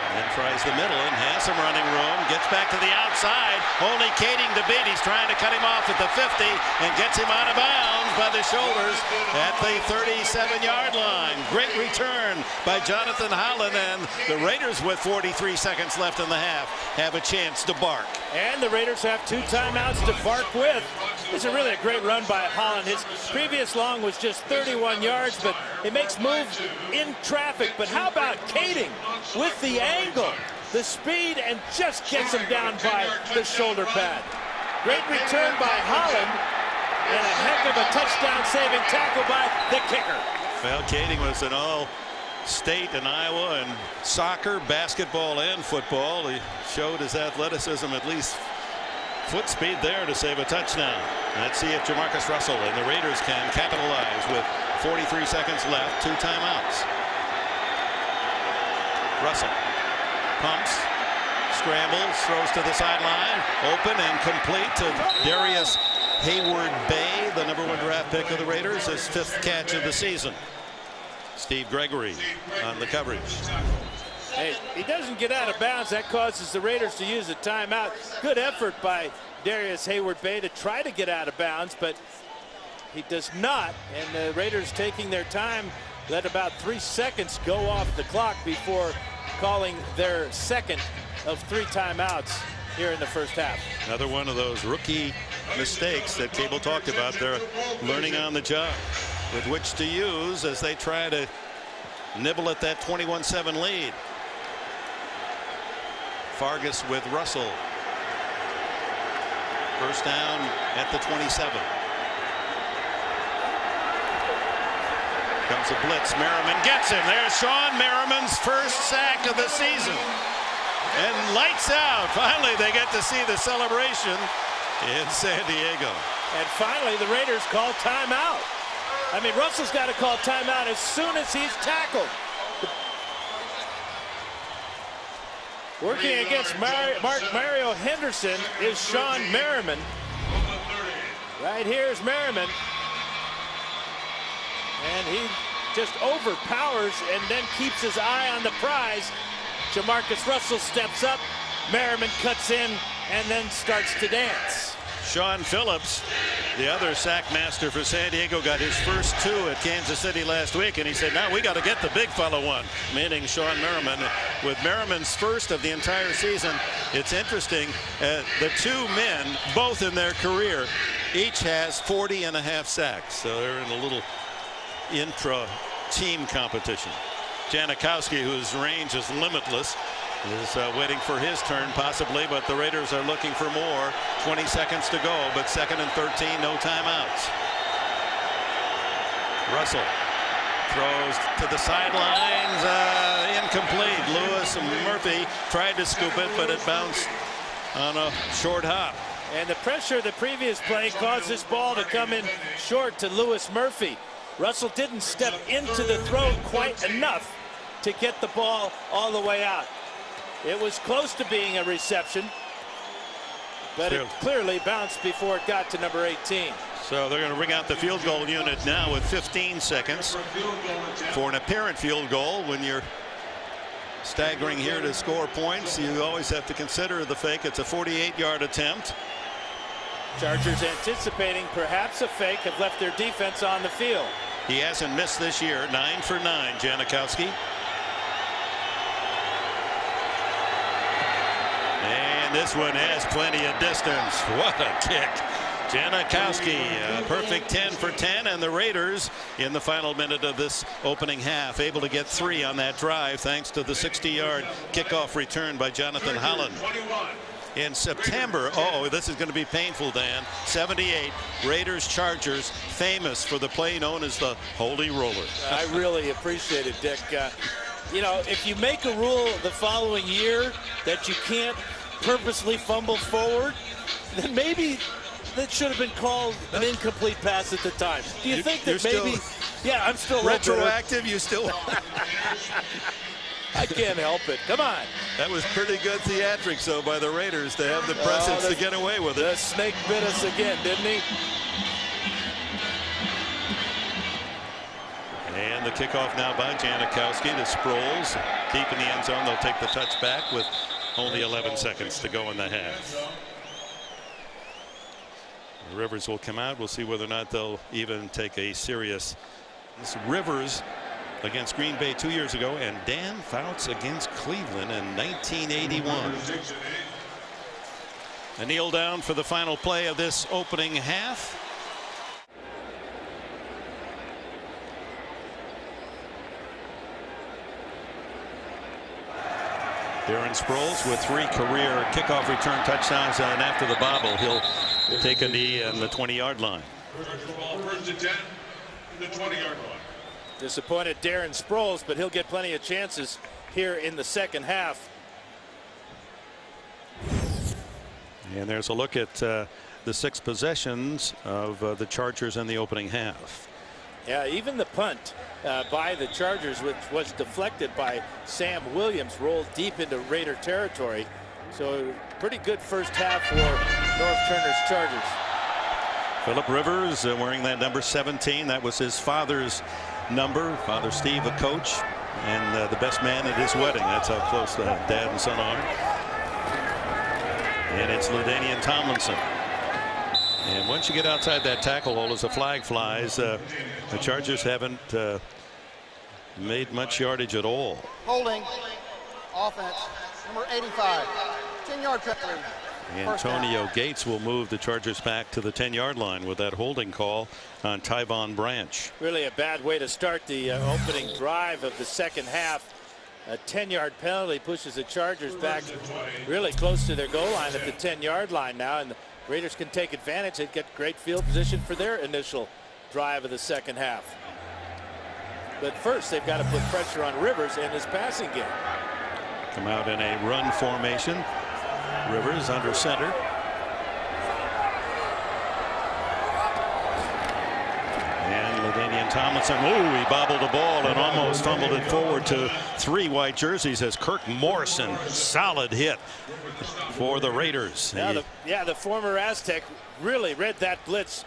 Then tries the middle and has some running room. Gets back to the outside. Only Kading to beat. He's trying to cut him off at the 50 and gets him out of bounds by the shoulders at the 37-yard line. Great return by Jonathan Holland, and the Raiders, with 43 seconds left in the half, have a chance to bark. And the Raiders have 2 timeouts to bark with. This is really a great run by Holland. His previous long was just 31 yards, but it makes moves in traffic. But how about Kading with the angle, the speed, and just gets him down by the shoulder pad. Great return by Holland, and a heck of a touchdown-saving tackle by the kicker. Well, Kading was an all-state in Iowa in soccer, basketball, and football. He showed his athleticism, at least foot speed there, to save a touchdown. Let's see if Jamarcus Russell and the Raiders can capitalize with 43 seconds left, 2 timeouts. Russell pumps, scrambles, throws to the sideline, open and complete to Darius Hayward-Bay, the #1 draft pick of the Raiders, his 5th catch of the season. Steve Gregory on the coverage. Hey, he doesn't get out of bounds. That causes the Raiders to use a timeout. Good effort by Darius Hayward-Bay to try to get out of bounds, but he does not. And the Raiders, taking their time, let about 3 seconds go off the clock before calling their second of 3 timeouts here in the first half. Another one of those rookie mistakes that Cable talked about. They're learning on the job with which to use as they try to nibble at that 21-7 lead. Fargas with Russell. First down at the 27. Comes a blitz. Merriman gets him. There's Sean Merriman's first sack of the season. And lights out. Finally, they get to see the celebration in San Diego. And finally, the Raiders call timeout. I mean, Russell's got to call timeout as soon as he's tackled. Working against Mario Henderson is Sean Merriman. Right here is Merriman. And he just overpowers and then keeps his eye on the prize. Jamarcus Russell steps up. Merriman cuts in and then starts to dance. Sean Phillips, the other sack master for San Diego, got his first 2 at Kansas City last week, and he said, now we got to get the big fella one, meaning Sean Merriman. With Merriman's first of the entire season, it's interesting, the 2 men, both in their career, each has 40.5 sacks, so they're in a little intra-team competition. Janikowski, whose range is limitless, is waiting for his turn possibly, but the Raiders are looking for more. 20 seconds to go, but 2nd and 13, no timeouts. Russell throws to the sidelines, incomplete. Lewis and Murphy tried to scoop it, but it bounced on a short hop. And the pressure of the previous play caused this ball to come in short to Lewis Murphy. Russell didn't step into the throw quite enough to get the ball all the way out. It was close to being a reception, but it clearly bounced before it got to number 18. So they're going to bring out the field goal unit now with 15 seconds for an apparent field goal. When you're staggering here to score points, you always have to consider the fake. It's a 48-yard attempt. Chargers, anticipating perhaps a fake, have left their defense on the field. He hasn't missed this year. 9 for 9, Janikowski. And this one has plenty of distance. What a kick. Janikowski, a perfect 10 for 10, and the Raiders in the final minute of this opening half able to get 3 on that drive thanks to the 60-yard kickoff return by Jonathan Holland. In September, this is going to be painful, Dan. 78, Raiders-Chargers, famous for the play known as the Holy Roller. I really appreciate it, Dick. You know, if you make a rule the following year that you can't purposely fumbled forward, then maybe that should have been called an incomplete pass at the time. Do you think that maybe? Yeah, I'm still retroactive. You still. I can't help it. Come on. That was pretty good theatrics, though, by the Raiders to have the presence to get away with it. The snake bit us again, didn't he? And the kickoff now by Janikowski to Sproles. Deep in the end zone. They'll take the touchback with only 11 seconds to go in the half. Rivers will come out. We'll see whether or not they'll even take a serious. This Rivers against Green Bay 2 years ago, and Dan Fouts against Cleveland in 1981. A kneel down for the final play of this opening half. Darren Sproles with 3 career kickoff return touchdowns, and after the bobble, he'll take a knee on the 20-yard line. First and 10, the 20-yard line. Disappointed Darren Sproles, but he'll get plenty of chances here in the second half. And there's a look at the 6 possessions of the Chargers in the opening half. Yeah, even the punt by the Chargers, which was deflected by Sam Williams, rolled deep into Raider territory. So pretty good first half for Norv Turner's Chargers. Philip Rivers wearing that number 17. That was his father's number. Father Steve, a coach, and the best man at his wedding. That's how close the dad and son are. And it's LaDainian Tomlinson. And once you get outside that tackle hole as a flag flies, the Chargers haven't made much yardage at all. Holding. Offense. Number 85. 10-yard penalty. Antonio Gates will move the Chargers back to the 10-yard line with that holding call on Tyvon Branch. Really a bad way to start the opening drive of the second half. A 10-yard penalty pushes the Chargers back really close to their goal line at the 10-yard line now, and the Raiders can take advantage. They get great field position for their initial drive of the second half. But first, they've got to put pressure on Rivers in his passing game. Come out in a run formation. Rivers under center. And LaDainian Tomlinson, he bobbled the ball and almost fumbled it forward to 3 white jerseys as Kirk Morrison, solid hit for the Raiders. Now the former Aztec really read that blitz,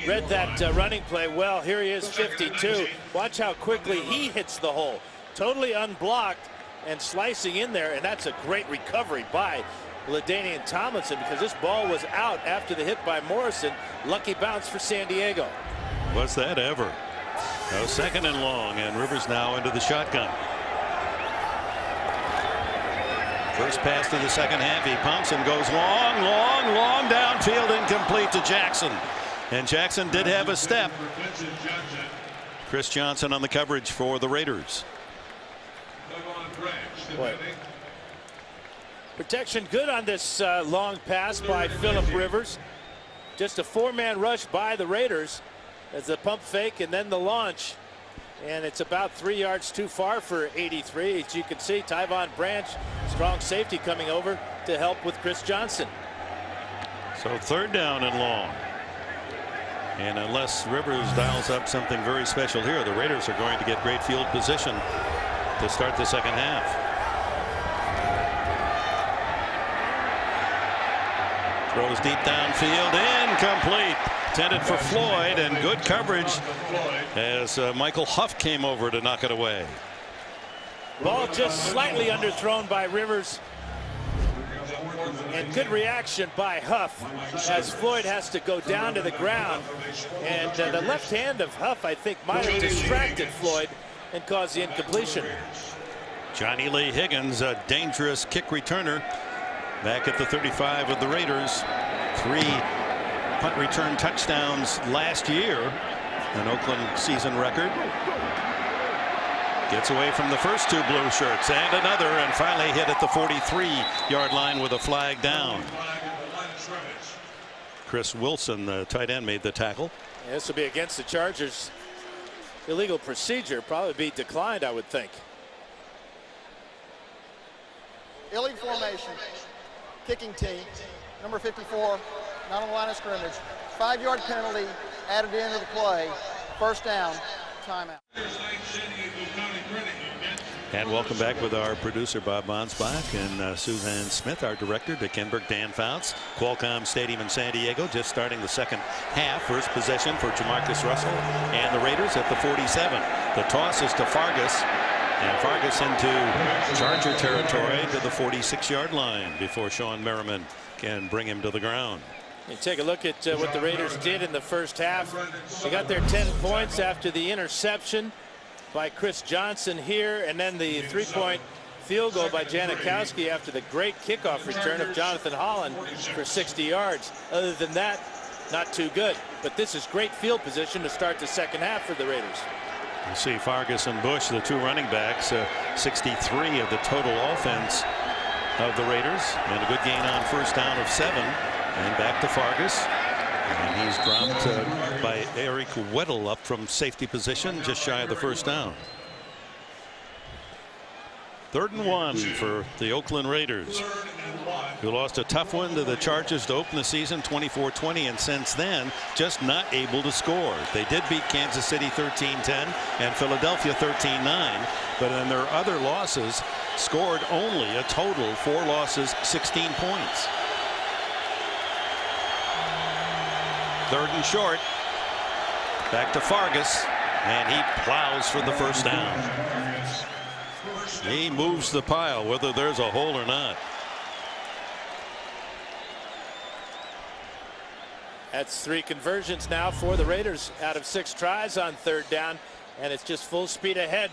read that running play well. Here he is, 52. Watch how quickly he hits the hole. Totally unblocked and slicing in there, and that's a great recovery by LaDainian Tomlinson, because this ball was out after the hit by Morrison. Lucky bounce for San Diego. Was that ever? No, second and long, and Rivers now into the shotgun. First pass to the second half, he pumps and goes long downfield, incomplete to Jackson. And Jackson did have a step. Chris Johnson on the coverage for the Raiders. Boy. Protection good on this long pass by Philip Rivers. Just a 4-man rush by the Raiders as the pump fake and then the launch. And it's about 3 yards too far for 83. As you can see, Tyvon Branch, strong safety, coming over to help with Chris Johnson. So third down and long. And unless Rivers dials up something very special here, the Raiders are going to get great field position to start the second half. Throws deep downfield, incomplete. Intended for Floyd, and good coverage as Michael Huff came over to knock it away. Ball just slightly underthrown by Rivers. And good reaction by Huff as Floyd has to go down to the ground. And the left hand of Huff, I think, might have distracted Floyd and caused the incompletion. Johnny Lee Higgins, a dangerous kick returner, back at the 35 of the Raiders. 3 punt return touchdowns last year, an Oakland season record. Gets away from the first 2 blue shirts and another, and finally hit at the 43-yard line with a flag down. Chris Wilson, the tight end, made the tackle. Yeah, this will be against the Chargers. Illegal procedure, probably be declined, I would think. Illegal formation. kicking team. Number 54, not on the line of scrimmage. 5-yard penalty added into the play. First down, timeout. And welcome back with our producer Bob Bonsbach and Suzanne Smith, our director, Dick Enberg, Dan Fouts. Qualcomm Stadium in San Diego, just starting the second half. First possession for Jamarcus Russell and the Raiders at the 47. The toss is to Fargas, and Fargas into Charger territory to the 46-yard line before Sean Merriman can bring him to the ground. You take a look at what the Raiders did in the first half. They got their 10 points after the interception by Chris Johnson here, and then the 3-point field goal by Janikowski after the great kickoff return of Jonathan Holland for 60 yards. Other than that, not too good. But this is great field position to start the second half for the Raiders. You see Fargas and Bush, the two running backs, 63 of the total offense of the Raiders, and a good gain on first down of 7. And back to Fargas. And he's dropped by Eric Weddle up from safety position, just shy of the first down. 3rd and 1 for the Oakland Raiders, who lost a tough one to the Chargers to open the season, 24-20, and since then just not able to score. They did beat Kansas City 13-10 and Philadelphia 13-9, but in their other losses scored only a total 4 losses, 16 points. 3rd and short. Back to Fargas, and he plows for the first down. He moves the pile whether there's a hole or not. That's 3 conversions now for the Raiders out of 6 tries on 3rd down, and it's just full speed ahead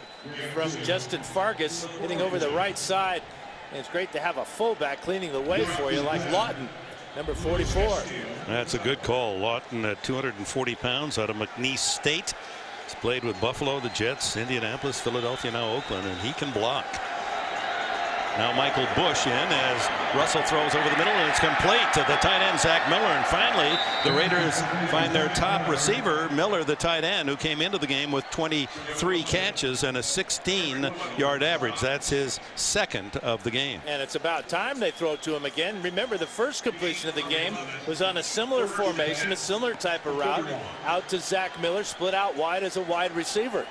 from Justin Fargas hitting over the right side. And it's great to have a fullback cleaning the way for you like Lawton, number 44. That's a good call. Lawton at 240 pounds out of McNeese State. He's played with Buffalo, the Jets, Indianapolis, Philadelphia, now Oakland, and he can block. Now Michael Bush in as Russell throws over the middle, and it's complete to the tight end Zach Miller. And finally the Raiders find their top receiver, Miller, the tight end, who came into the game with 23 catches and a 16-yard average. That's his 2nd of the game. And it's about time they throw to him again. Remember, the first completion of the game was on a similar formation, a similar type of route, out to Zach Miller, split out wide as a wide receiver.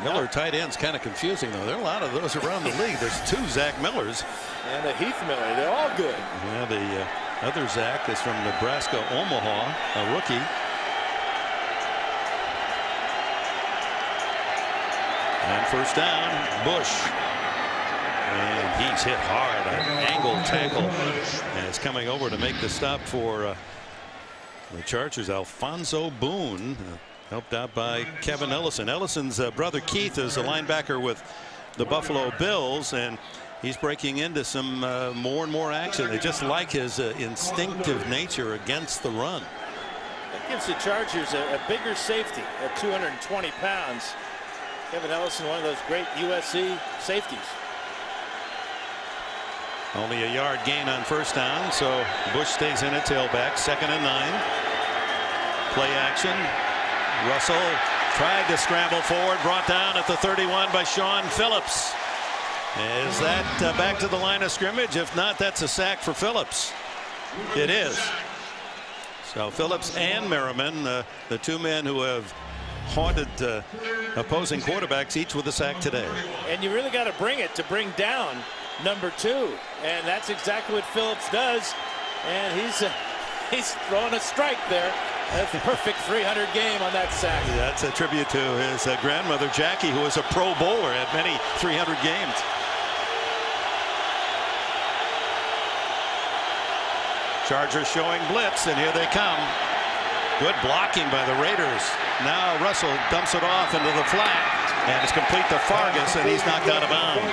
Miller tight end's kind of confusing, though. There are a lot of those around the league. There's 2 Zach Millers. And a Heath Miller. They're all good. Yeah, the other Zach is from Nebraska, Omaha, a rookie. And first down, Bush. And he's hit hard. An angle tackle. And it's coming over to make the stop for the Chargers. Alfonso Boone, helped out by Kevin Ellison. Ellison's brother Keith is a linebacker with the Buffalo Bills, and he's breaking into some more and more action. They just like his instinctive nature against the run. That gives the Chargers a bigger safety at 220 pounds. Kevin Ellison, one of those great USC safeties. Only a yard gain on first down, so Bush stays in at tailback. 2nd and 9. Play action. Russell tried to scramble forward, brought down at the 31 by Sean Phillips. Is that back to the line of scrimmage? If not, that's a sack for Phillips. It is. So Phillips and Merriman, the 2 men who have haunted opposing quarterbacks, each with a sack today. And you really got to bring it to bring down number 2, and that's exactly what Phillips does. And he's throwing a strike there. That's a perfect 300 game on that sack. That's a tribute to his grandmother Jackie, who was a Pro Bowler, had many 300 games. Chargers showing blitz, and here they come. Good blocking by the Raiders. Now Russell dumps it off into the flat, and it's complete to Fargas, and he's knocked out of bounds.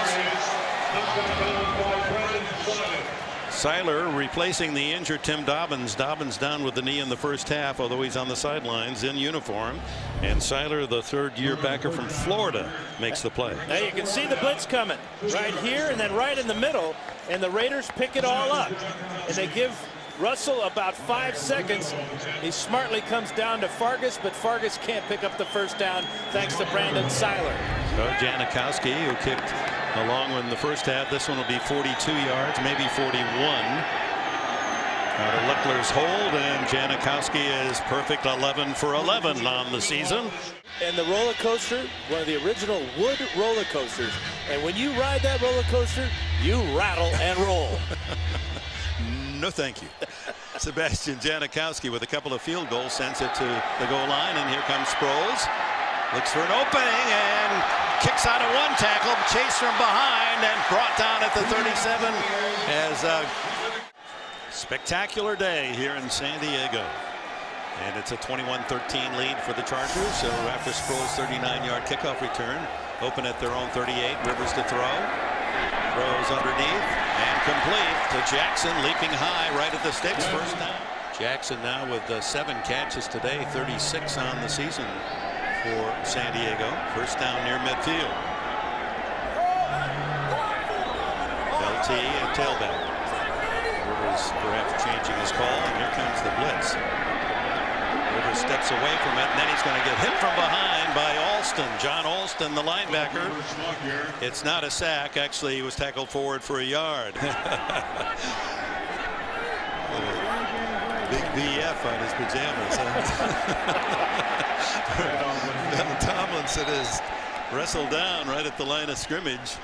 Seiler replacing the injured Tim Dobbins. Dobbins down with the knee in the first half, although he's on the sidelines in uniform. And Seiler, the 3rd-year backer from Florida, makes the play. Now you can see the blitz coming right here and then right in the middle, and the Raiders pick it all up. And they give Russell about 5 seconds. He smartly comes down to Fargas, but Fargas can't pick up the first down thanks to Brandon Seiler. So Janikowski, who kicked along with the first half. This one will be 42 yards, maybe 41. Out of Lickler's hold, and Janikowski is perfect 11 for 11 on the season. And the roller coaster, one of the original wood roller coasters. And when you ride that roller coaster, you rattle and roll. No, thank you. Sebastian Janikowski with a couple of field goals sends it to the goal line, and here comes Sproles. Looks for an opening and kicks out of one tackle, chased from behind and brought down at the 37 as a spectacular day here in San Diego. And it's a 21-13 lead for the Chargers. So after Sproles' 39-yard kickoff return, open at their own 38, Rivers to throw. Throws underneath and complete to Jackson, leaping high right at the sticks. First down. Jackson now with 7 catches today, 36 on the season for San Diego. First down near midfield. LT and tailback. Rivers perhaps changing his call, and here comes the blitz. Rivers steps away from it, and then he's going to get hit from behind by Alston. John Alston, the linebacker. It's not a sack. Actually, he was tackled forward for a yard. Big BF on his pajamas. Tomlinson is wrestled down right at the line of scrimmage.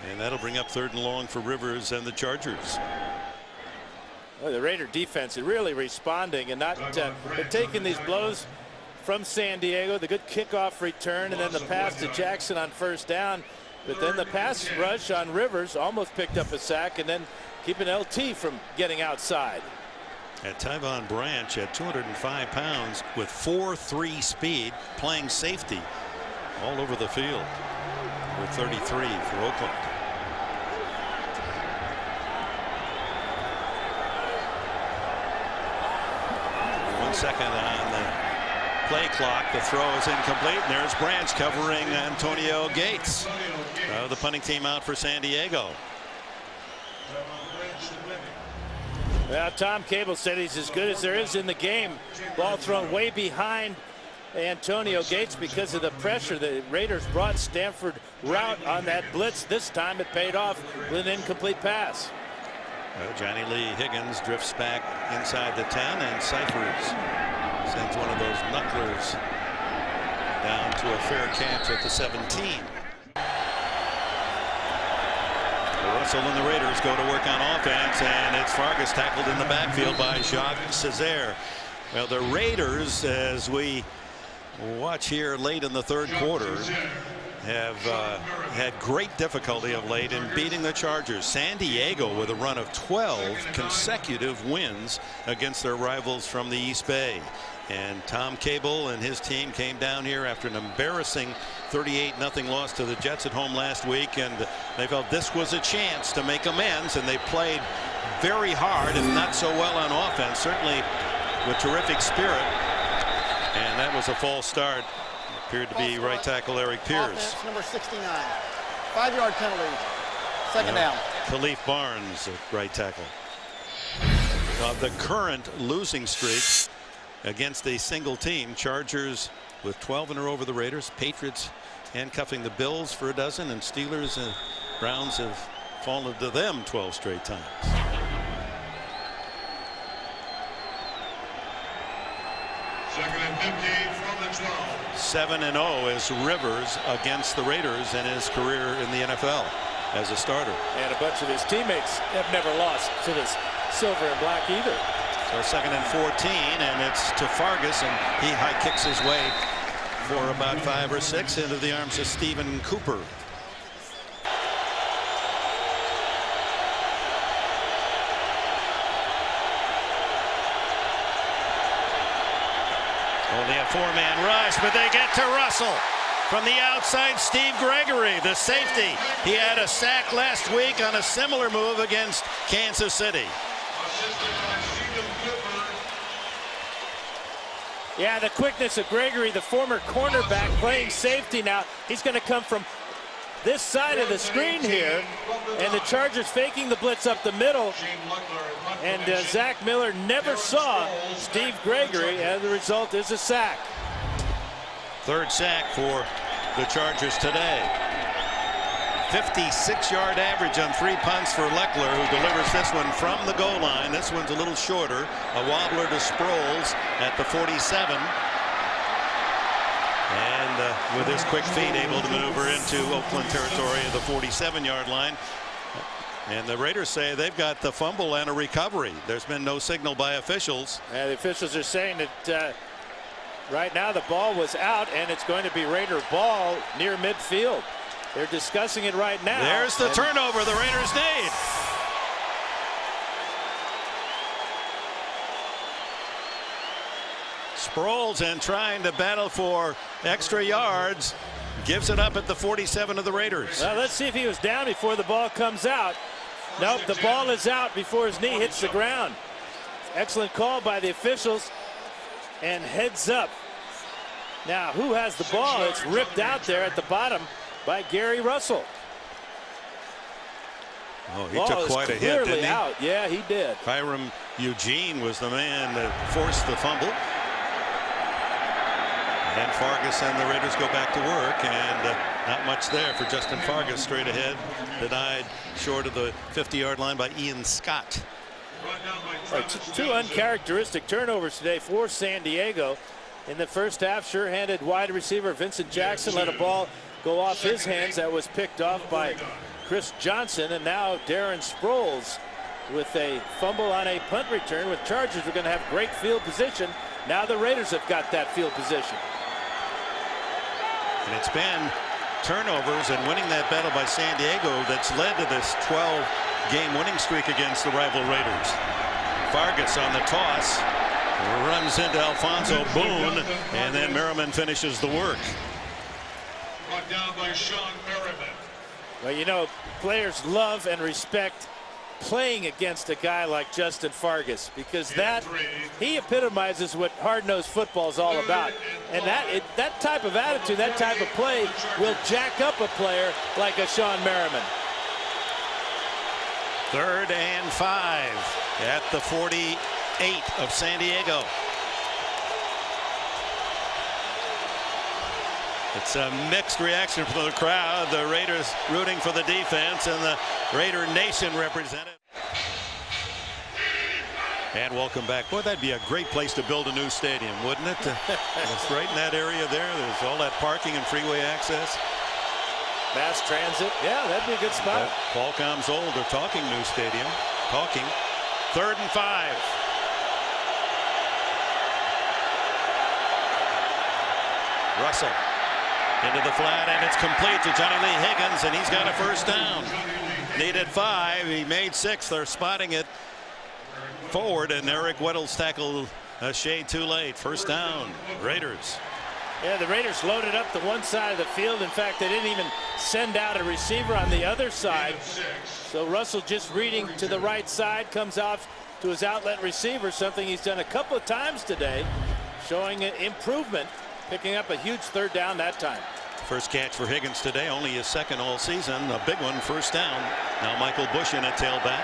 And that'll bring up 3rd and long for Rivers and the Chargers. Well, the Raider defense is really responding and not they're taking these blows from San Diego. The good kickoff return and then the pass to Jackson on first down. But then the pass rush on Rivers almost picked up a sack and then keeping LT from getting outside. And Tyvon Branch at 205 pounds with 4.3 speed, playing safety all over the field with 33 for Oakland. Second on the play clock. The throw is incomplete, and there's Branch covering Antonio Gates. The punting team out for San Diego. Well, Tom Cable said he's as good as there is in the game. Ball thrown way behind Antonio Gates because of the pressure. The Raiders brought Stanford route on that blitz. This time it paid off with an incomplete pass. Johnny Lee Higgins drifts back inside the 10, and Cyphers sends one of those knucklers down to a fair catch at the 17. Russell and the Raiders go to work on offense, and it's Fargas tackled in the backfield by Jacques Césaire. Well, the Raiders, as we watch here late in the 3rd quarter, have had great difficulty of late in beating the Chargers. San Diego with a run of 12 consecutive wins against their rivals from the East Bay. And Tom Cable and his team came down here after an embarrassing 38-0 loss to the Jets at home last week, and they felt this was a chance to make amends, and they played very hard, if not so well on offense, certainly with terrific spirit. And that was a false start. Appeared to be right tackle Eric Pierce. Offense, number 69. 5-yard penalty. Second down. Khalif Barnes at right tackle. The current losing streak against a single team. Chargers with 12 in a row over the Raiders. Patriots handcuffing the Bills for a dozen, and Steelers and Browns have fallen to them 12 straight times. Second and 15 from the 12. 7-0 is Rivers against the Raiders in his career in the NFL as a starter. And a bunch of his teammates have never lost to this silver and black either. So 2nd and 14, and it's to Fargas, and he high kicks his way for about 5 or 6 into the arms of Stephen Cooper. Only a 4-man rush, but they get to Russell. From the outside, Steve Gregory, the safety. He had a sack last week on a similar move against Kansas City. Yeah, the quickness of Gregory, the former cornerback playing safety now. He's going to come from this side of the screen here, and the Chargers faking the blitz up the middle. And Zach Miller never saw Steve Gregory, and the result is a sack. 3rd sack for the Chargers today. 56-yard average on 3 punts for Leckler, who delivers this one from the goal line. This one's a little shorter. A wobbler to Sproles at the 47. And with his quick feet, able to maneuver into Oakland territory at the 47-yard line. And the Raiders say they've got the fumble and a recovery. There's been no signal by officials. And the officials are saying that right now the ball was out, and it's going to be Raider ball near midfield. They're discussing it right now. There's the turnover the Raiders need. Sproles, and trying to battle for extra yards, gives it up at the 47 of the Raiders. Well, let's see if he was down before the ball comes out. Nope, the ball is out before his knee hits the ground. Excellent call by the officials, and heads up. Now, who has the ball? It's ripped out there at the bottom by Gary Russell. Oh, he took quite a hit, didn't he? Out. Yeah, he did. Hiram Eugene was the man that forced the fumble. And Fargas and the Raiders go back to work, and not much there for Justin Fargas. Straight ahead, denied short of the 50-yard line by Ian Scott. Right, two uncharacteristic turnovers today for San Diego. In the first half, sure-handed wide receiver Vincent Jackson let a ball go off his hands that was picked off by Chris Johnson, and now Darren Sproles with a fumble on a punt return. With Chargers, we're going to have great field position. Now the Raiders have got that field position. And it's been turnovers and winning that battle by San Diego that's led to this 12-game winning streak against the rival Raiders. Fargas on the toss, runs into Alfonso Boone, and then Merriman finishes the work. Brought down by Sean Merriman. Well, you know, players love and respect playing against a guy like Justin Fargas, because he epitomizes what hard-nosed football is all about. And that type of attitude, that type of play will jack up a player like a Sean Merriman. 3rd and 5 at the 48 of San Diego. It's a mixed reaction from the crowd. The Raiders rooting for the defense, and the Raider Nation represented. And welcome back. Boy, that'd be a great place to build a new stadium, wouldn't it? It's right in that area there. There's all that parking and freeway access. Mass transit. Yeah, that'd be a good spot. Qualcomm's old. They're talking new stadium. Talking. 3rd and 5. Russell into the flat, and it's complete to Johnny Lee Higgins, and he's got a first down. Needed 5. He made 6. They're spotting it forward, and Eric Weddle's tackled a shade too late. First down, Raiders. Yeah, the Raiders loaded up the one side of the field. In fact, they didn't even send out a receiver on the other side. So Russell just reading to the right side, comes off to his outlet receiver, something he's done a couple of times today, showing improvement, picking up a huge 3rd down that time. First catch for Higgins today, only his 2nd all season. A big one, first down. Now Michael Bush in at tailback.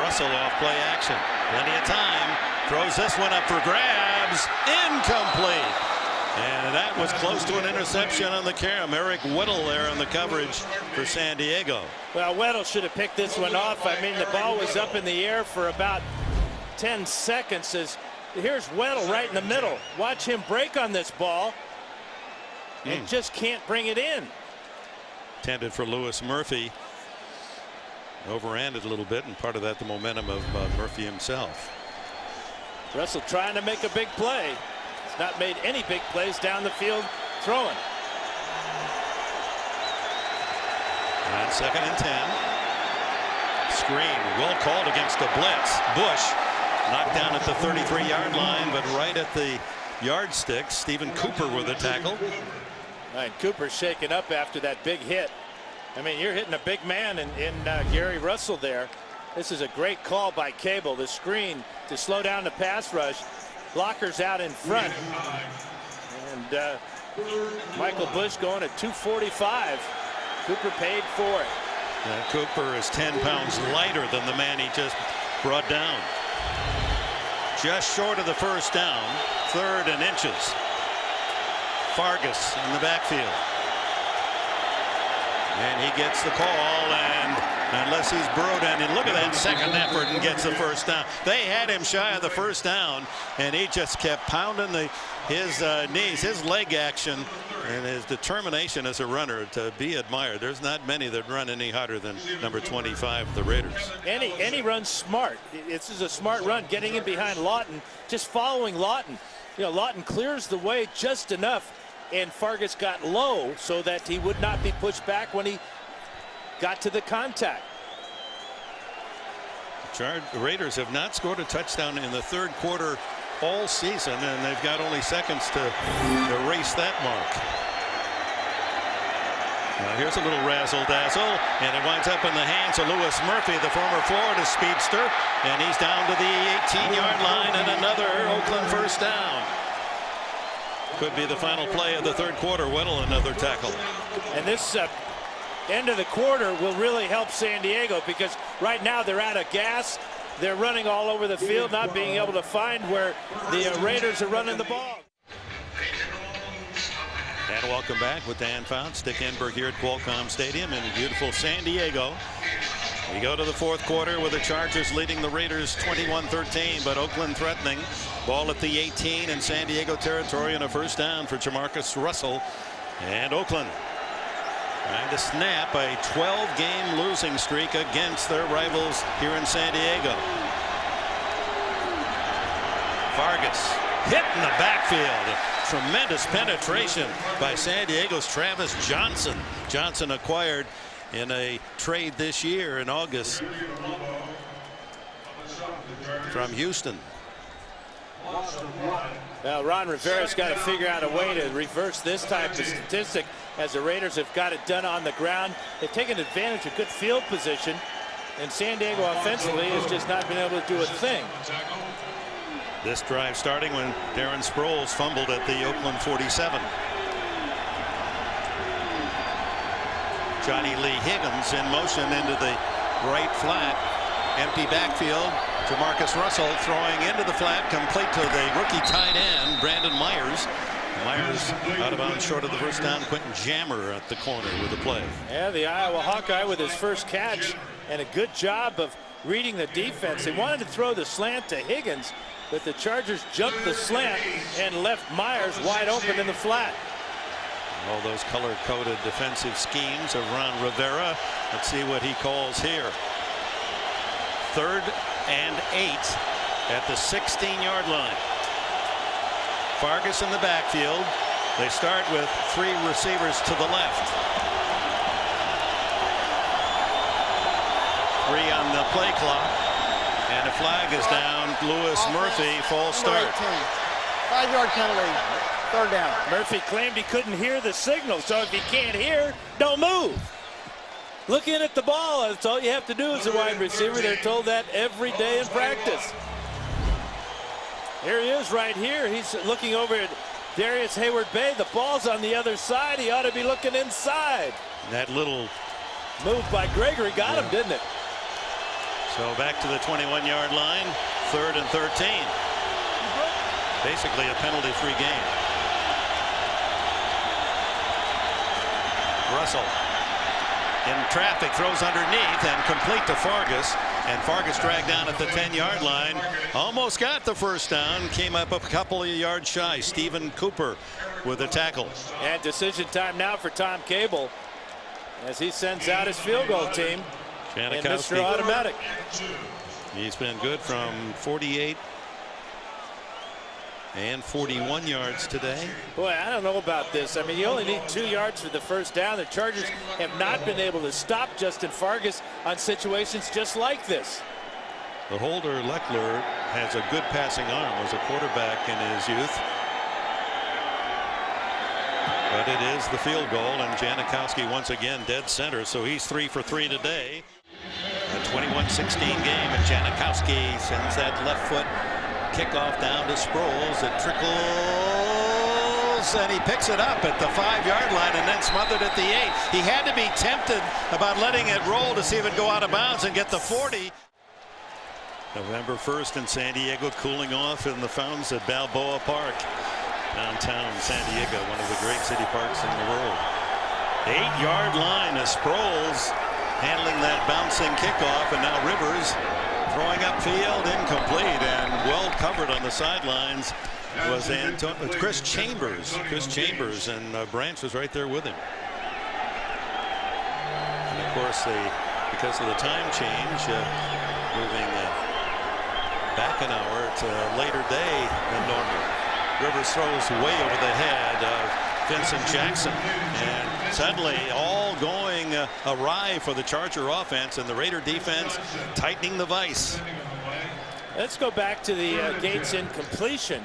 Russell off play action. Plenty of time. Throws this one up for grabs. Incomplete. And that was close to an interception on the carry. Eric Weddle there on the coverage for San Diego. Well, Weddle should have picked this one off. I mean, the ball was up in the air for about 10 seconds. Here's Weddle right in the middle. Watch him break on this ball and just can't bring it in. Intended for Lewis Murphy. Overran it a little bit, and part of that the momentum of Murphy himself. Russell trying to make a big play. He's not made any big plays down the field throwing. And 2nd and 10. Screen well called against the blitz. Bush knocked down at the 33-yard line, but right at the yardstick. Stephen Cooper with a tackle. And Cooper shaken up after that big hit. I mean, you're hitting a big man in Gary Russell there. This is a great call by Cable. The screen to slow down the pass rush. Blockers out in front. And Michael Bush going at 245. Cooper paid for it. Cooper is 10 pounds lighter than the man he just brought down. Just short of the first down. 3rd and inches. Fargas in the backfield. And he gets the call, and unless he's burrowed in, and look at that second effort and gets the first down. They had him shy of the first down, and he just kept pounding his knees, his leg action, and his determination as a runner to be admired. There's not many that run any harder than number 25 of the Raiders. And he runs smart. This is a smart run, getting in behind Lawton, just following Lawton. You know, Lawton clears the way just enough, and Fargas got low so that he would not be pushed back when he got to the contact. The Raiders have not scored a touchdown in the third quarter all season, and they've got only seconds to erase that mark. Now here's a little razzle-dazzle, and it winds up in the hands of Louis Murphy, the former Florida speedster, and he's down to the 18-yard line, and another Oakland first down. Could be the final play of the third quarter. Weddle another tackle. And this end of the quarter will really help San Diego, because right now they're out of gas. They're running all over the field, not being able to find where the Raiders are running the ball. And welcome back with Dan Fouts, Dick Enberg here at Qualcomm Stadium in beautiful San Diego. We go to the fourth quarter with the Chargers leading the Raiders 21-13, but Oakland threatening. Ball at the 18 in San Diego territory, and a first down for Jamarcus Russell. And Oakland trying to snap a 12-game losing streak against their rivals here in San Diego. Fargas hit in the backfield. Tremendous penetration by San Diego's Travis Johnson. Johnson acquired in a trade this year in August from Houston. Well, Ron Rivera's got to figure out a way to reverse this type of statistic, as the Raiders have got it done on the ground. They've taken advantage of good field position, and San Diego offensively has just not been able to do a thing. This drive starting when Darren Sproles fumbled at the Oakland 47. Johnny Lee Higgins in motion into the right flat. Empty backfield. Jamarcus Russell throwing into the flat, complete to the rookie tight end, Brandon Myers. Myers out of bounds short of the first down. Quentin Jammer at the corner with the play. Yeah, the Iowa Hawkeye with his first catch, and a good job of reading the defense. They wanted to throw the slant to Higgins, but the Chargers jumped the slant and left Myers wide open in the flat. All those color-coded defensive schemes of Ron Rivera. Let's see what he calls here. 3rd and 8 at the 16-yard line. Fargas in the backfield. They start with 3 receivers to the left. 3 on the play clock, and a flag is down. Louis Murphy, false start. 5-yard penalty, 3rd down. Murphy claimed he couldn't hear the signal, so if you can't hear, don't move. Looking at the ball, that's all you have to do as a wide receiver. They're told that every day in practice. Here he is right here. He's looking over at Darius Hayward-Bay. The ball's on the other side. He ought to be looking inside. That little move by Gregory got him, didn't it? So back to the 21-yard line. 3rd and 13. Basically a penalty-free game. Russell in traffic, throws underneath and complete to Fargas, and Fargas dragged down at the 10-yard line. Almost got the first down, came up a couple of yards shy. Stephen Cooper with a tackle. And decision time now for Tom Cable as he sends out his field goal team. And Mr. Automatic. He's been good from 48 and 41 yards today. Boy, I don't know about this. I mean, you only need 2 yards for the first down. The Chargers have not been able to stop Justin Fargas on situations just like this. The holder Leckler has a good passing arm, was a quarterback in his youth. But it is the field goal, and Janikowski once again dead center, so he's 3 for 3 today. A 21-16 game, and Janikowski sends that left foot kickoff down to Sproles. It trickles, and he picks it up at the 5-yard line and then smothered at the 8. He had to be tempted about letting it roll to see if it go out of bounds and get the 40. November 1st in San Diego, cooling off in the fountains at Balboa Park, downtown San Diego, one of the great city parks in the world. 8-yard line as Sproles handling that bouncing kickoff, and now Rivers throwing upfield, incomplete, and well covered on the sidelines was Chris Chambers. And Branch was right there with him. And of course, because of the time change, moving back an hour to a later day than normal. Rivers throws way over the head of Vincent Jackson, and suddenly all going awry for the Charger offense, and the Raider defense tightening the vise. Let's go back to the Gates incompletion,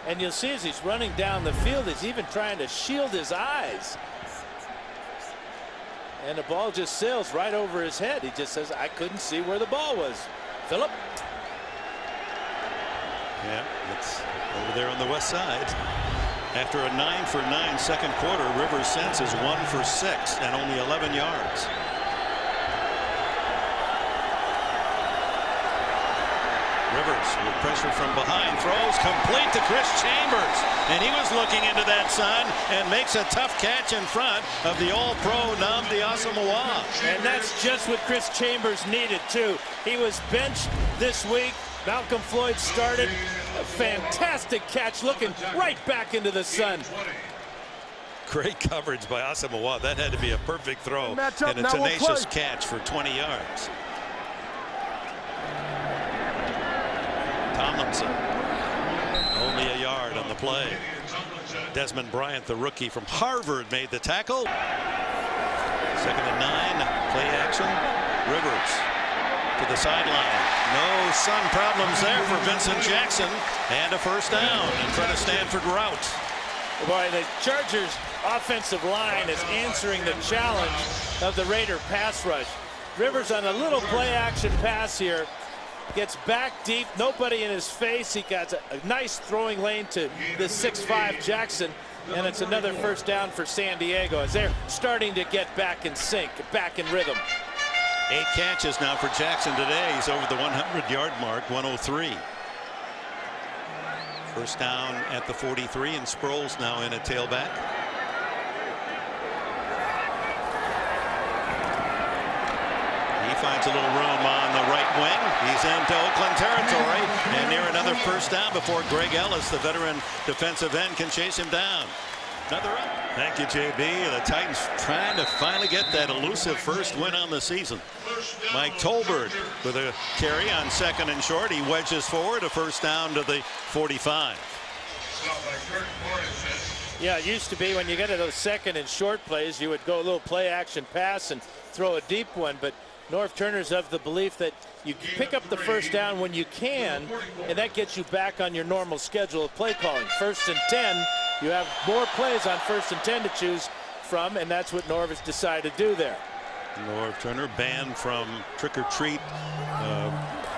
and you'll see as he's running down the field, he's even trying to shield his eyes. And the ball just sails right over his head. He just says, I couldn't see where the ball was. Philip? Yeah, it's over there on the west side. After a 9-for-9 second quarter, Rivers' sense is 1 for 6 and only 11 yards. Rivers with pressure from behind, throws complete to Chris Chambers, and he was looking into that sun and makes a tough catch in front of the All-Pro Nnamdi Asomugha. And that's just what Chris Chambers needed too. He was benched this week. Malcolm Floyd started. A fantastic catch, looking right back into the sun. Great coverage by Asomugha. That had to be a perfect throw and a tenacious catch for 20 yards. Tomlinson, only a yard on the play. Desmond Bryant, the rookie from Harvard, made the tackle. 2nd and 9, play action. Rivers to the sideline. No sun problems there for Vincent Jackson, and a first down in front of Stanford Routt. Boy, the Chargers offensive line is answering the challenge of the Raider pass rush. Rivers on a little play action pass here. Gets back deep, nobody in his face. He got a nice throwing lane to the 6'5 Jackson, and it's another first down for San Diego as they're starting to get back in sync, back in rhythm. 8 catches now for Jackson today. He's over the 100-yard mark, 103. First down at the 43, and Sproles now in at tailback. He finds a little room on the right wing. He's into Oakland territory, and near another first down before Greg Ellis, the veteran defensive end, can chase him down. Another up. Thank you, JB. The Titans trying to finally get that elusive first win on the season. Mike Tolbert with a carry on 2nd and short. He wedges forward, a first down to the 45. Yeah, it used to be when you get to those 2nd and short plays, you would go a little play action pass and throw a deep one, but Norv Turner's of the belief that you pick up the first down when you can, and that gets you back on your normal schedule of play calling. 1st and 10, you have more plays on 1st and 10 to choose from, and that's what Norv has decided to do there. Norv Turner banned from trick-or-treat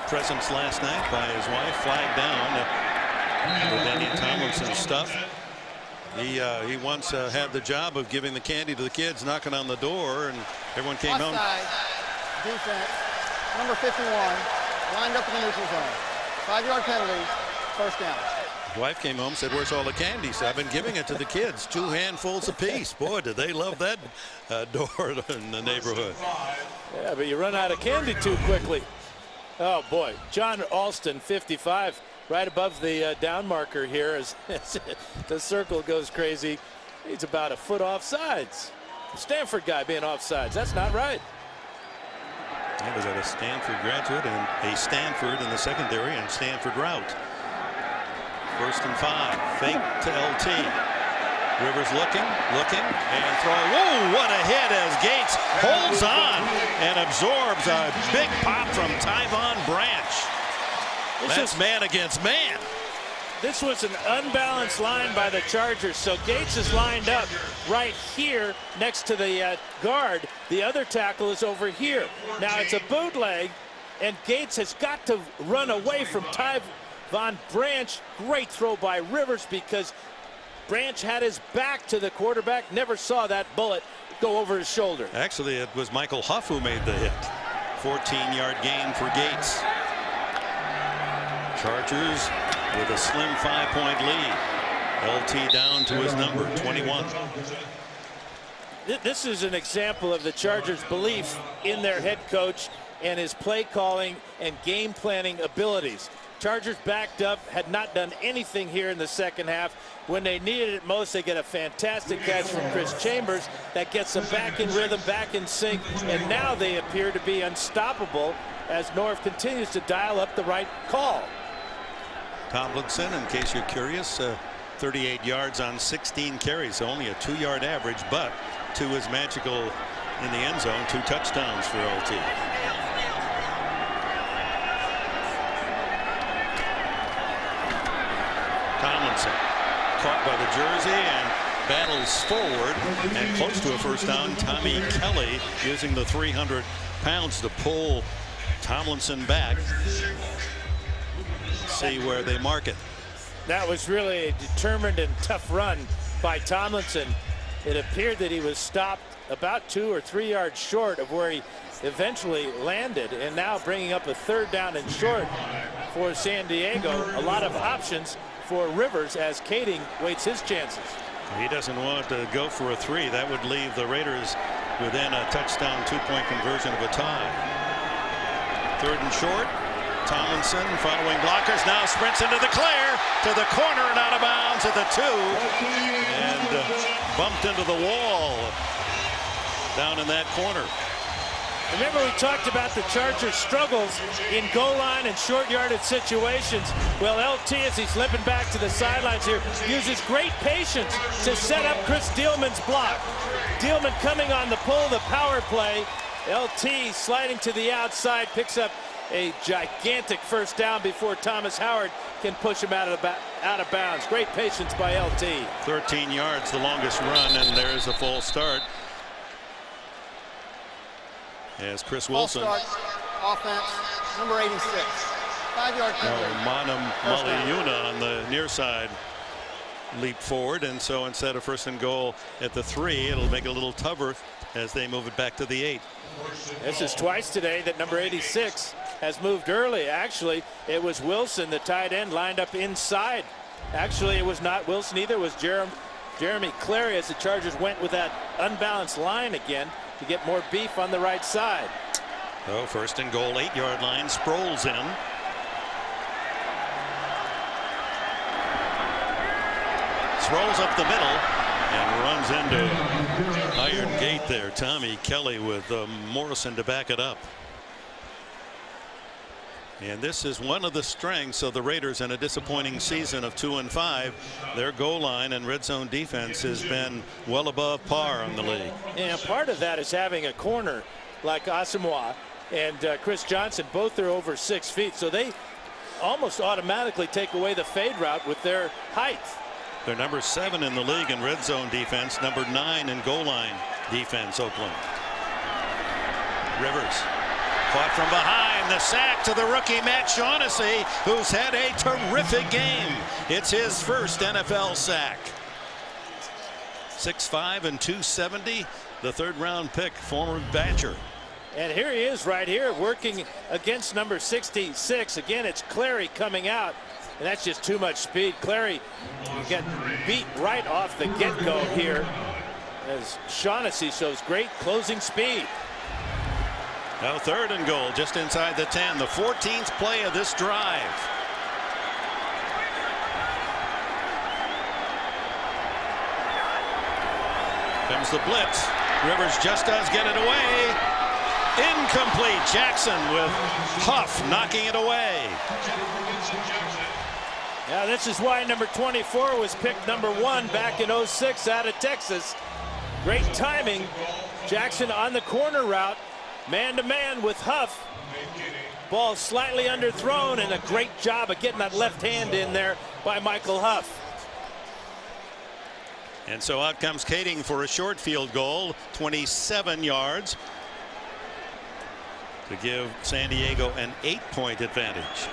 presence last night by his wife, flagged down for Danny Tomlinson stuff. He once had the job of giving the candy to the kids, knocking on the door, and everyone came home. Defense, number 51, lined up in the neutral zone. 5-yard penalty, first down. His wife came home, said, where's all the candy? So I've been giving it to the kids, 2 handfuls apiece. Boy, did they love that door in the neighborhood. Yeah, but you run out of candy too quickly. Oh, boy. John Alston, 55, right above the down marker here as the circle goes crazy. He's about a foot offsides. Stanford guy being offsides. That's not right. Yeah, we got a Stanford graduate and a Stanford in the secondary, and Stanford Routt. 1st and 5, fake to LT. Rivers looking, and throw. Whoa, what a hit as Gates holds on and absorbs a big pop from Tyvon Branch. That's man against man. This was an unbalanced line by the Chargers, so Gates is lined up right here next to the guard. The other tackle is over here. Now it's a bootleg, and Gates has got to run away from Tyvon Branch. Great throw by Rivers because Branch had his back to the quarterback, never saw that bullet go over his shoulder. Actually, it was Michael Huff who made the hit. 14-yard gain for Gates. Chargers with a slim 5-point lead. LT down to his number, 21. This is an example of the Chargers' belief in their head coach and his play calling and game planning abilities. Chargers backed up, had not done anything here in the second half. When they needed it most, they get a fantastic catch from Chris Chambers that gets them back in rhythm, back in sync, and now they appear to be unstoppable as Norv continues to dial up the right call. Tomlinson, in case you're curious, 38 yards on 16 carries, only a 2-yard average, but 2 is magical in the end zone, 2 touchdowns for LT. Tomlinson caught by the jersey and battles forward and close to a first down. Tommy Kelly using the 300 pounds to pull Tomlinson back. See where they mark it. That was really a determined and tough run by Tomlinson. It appeared that he was stopped about 2 or 3 yards short of where he eventually landed, and now bringing up a 3rd down and short for San Diego. A lot of options for Rivers as Kading waits his chances. He doesn't want to go for a 3. That would leave the Raiders within a touchdown 2-point conversion of a tie. 3rd and short. Tomlinson following blockers now sprints into the clear to the corner and out of bounds at the 2 and bumped into the wall down in that corner. Remember, we talked about the Chargers' struggles in goal line and short yardage situations. Well, LT, as he's limping back to the sidelines here, uses great patience to set up Chris Dielman's block. Dielman coming on the pull, the power play. LT sliding to the outside, picks up a gigantic first down before Thomas Howard can push him out of bounds. Great patience by LT. 13 yards, the longest run, and there's a false start. As Chris Wilson. False start, offense, number 86. 5-yard penalty. Manam Maliuna on the near side leaped forward, and so instead of 1st and goal at the 3, it'll make it a little tougher as they move it back to the 8. This is twice today that number 86 has moved early. Actually, it was Wilson, the tight end, lined up inside. Actually, it was not Wilson either. It was Jeremy Clary as the Chargers went with that unbalanced line again to get more beef on the right side. Oh, 1st and goal, 8-yard line. Sproles in. Sproles up the middle and runs into iron gate there. Tommy Kelly with Morrison to back it up. And this is one of the strengths of the Raiders in a disappointing season of 2-5. Their goal line and red zone defense has been well above par on the league. And part of that is having a corner like Asamoah and Chris Johnson. Both are over 6 feet, so they almost automatically take away the fade route with their height. They're number 7 in the league in red zone defense, number 9 in goal line defense, Oakland. Rivers caught from behind, the sack to the rookie Matt Shaughnessy, who's had a terrific game. It's his first NFL sack. 6'5" and 270, the 3rd-round pick, former Badger. And here he is right here working against number 66. Again, it's Clary coming out, and that's just too much speed. Clary got beat right off the get-go here as Shaughnessy shows great closing speed. Now 3rd and goal, just inside the 10, the 14th play of this drive. Comes the blitz. Rivers just does get it away. Incomplete. Jackson with Huff knocking it away. Now this is why number 24 was picked number 1 back in 06 out of Texas. Great timing. Jackson on the corner route. Man-to-man with Huff. Ball slightly underthrown, and a great job of getting that left hand in there by Michael Huff. And so out comes Kading for a short field goal, 27 yards, to give San Diego an 8-point advantage.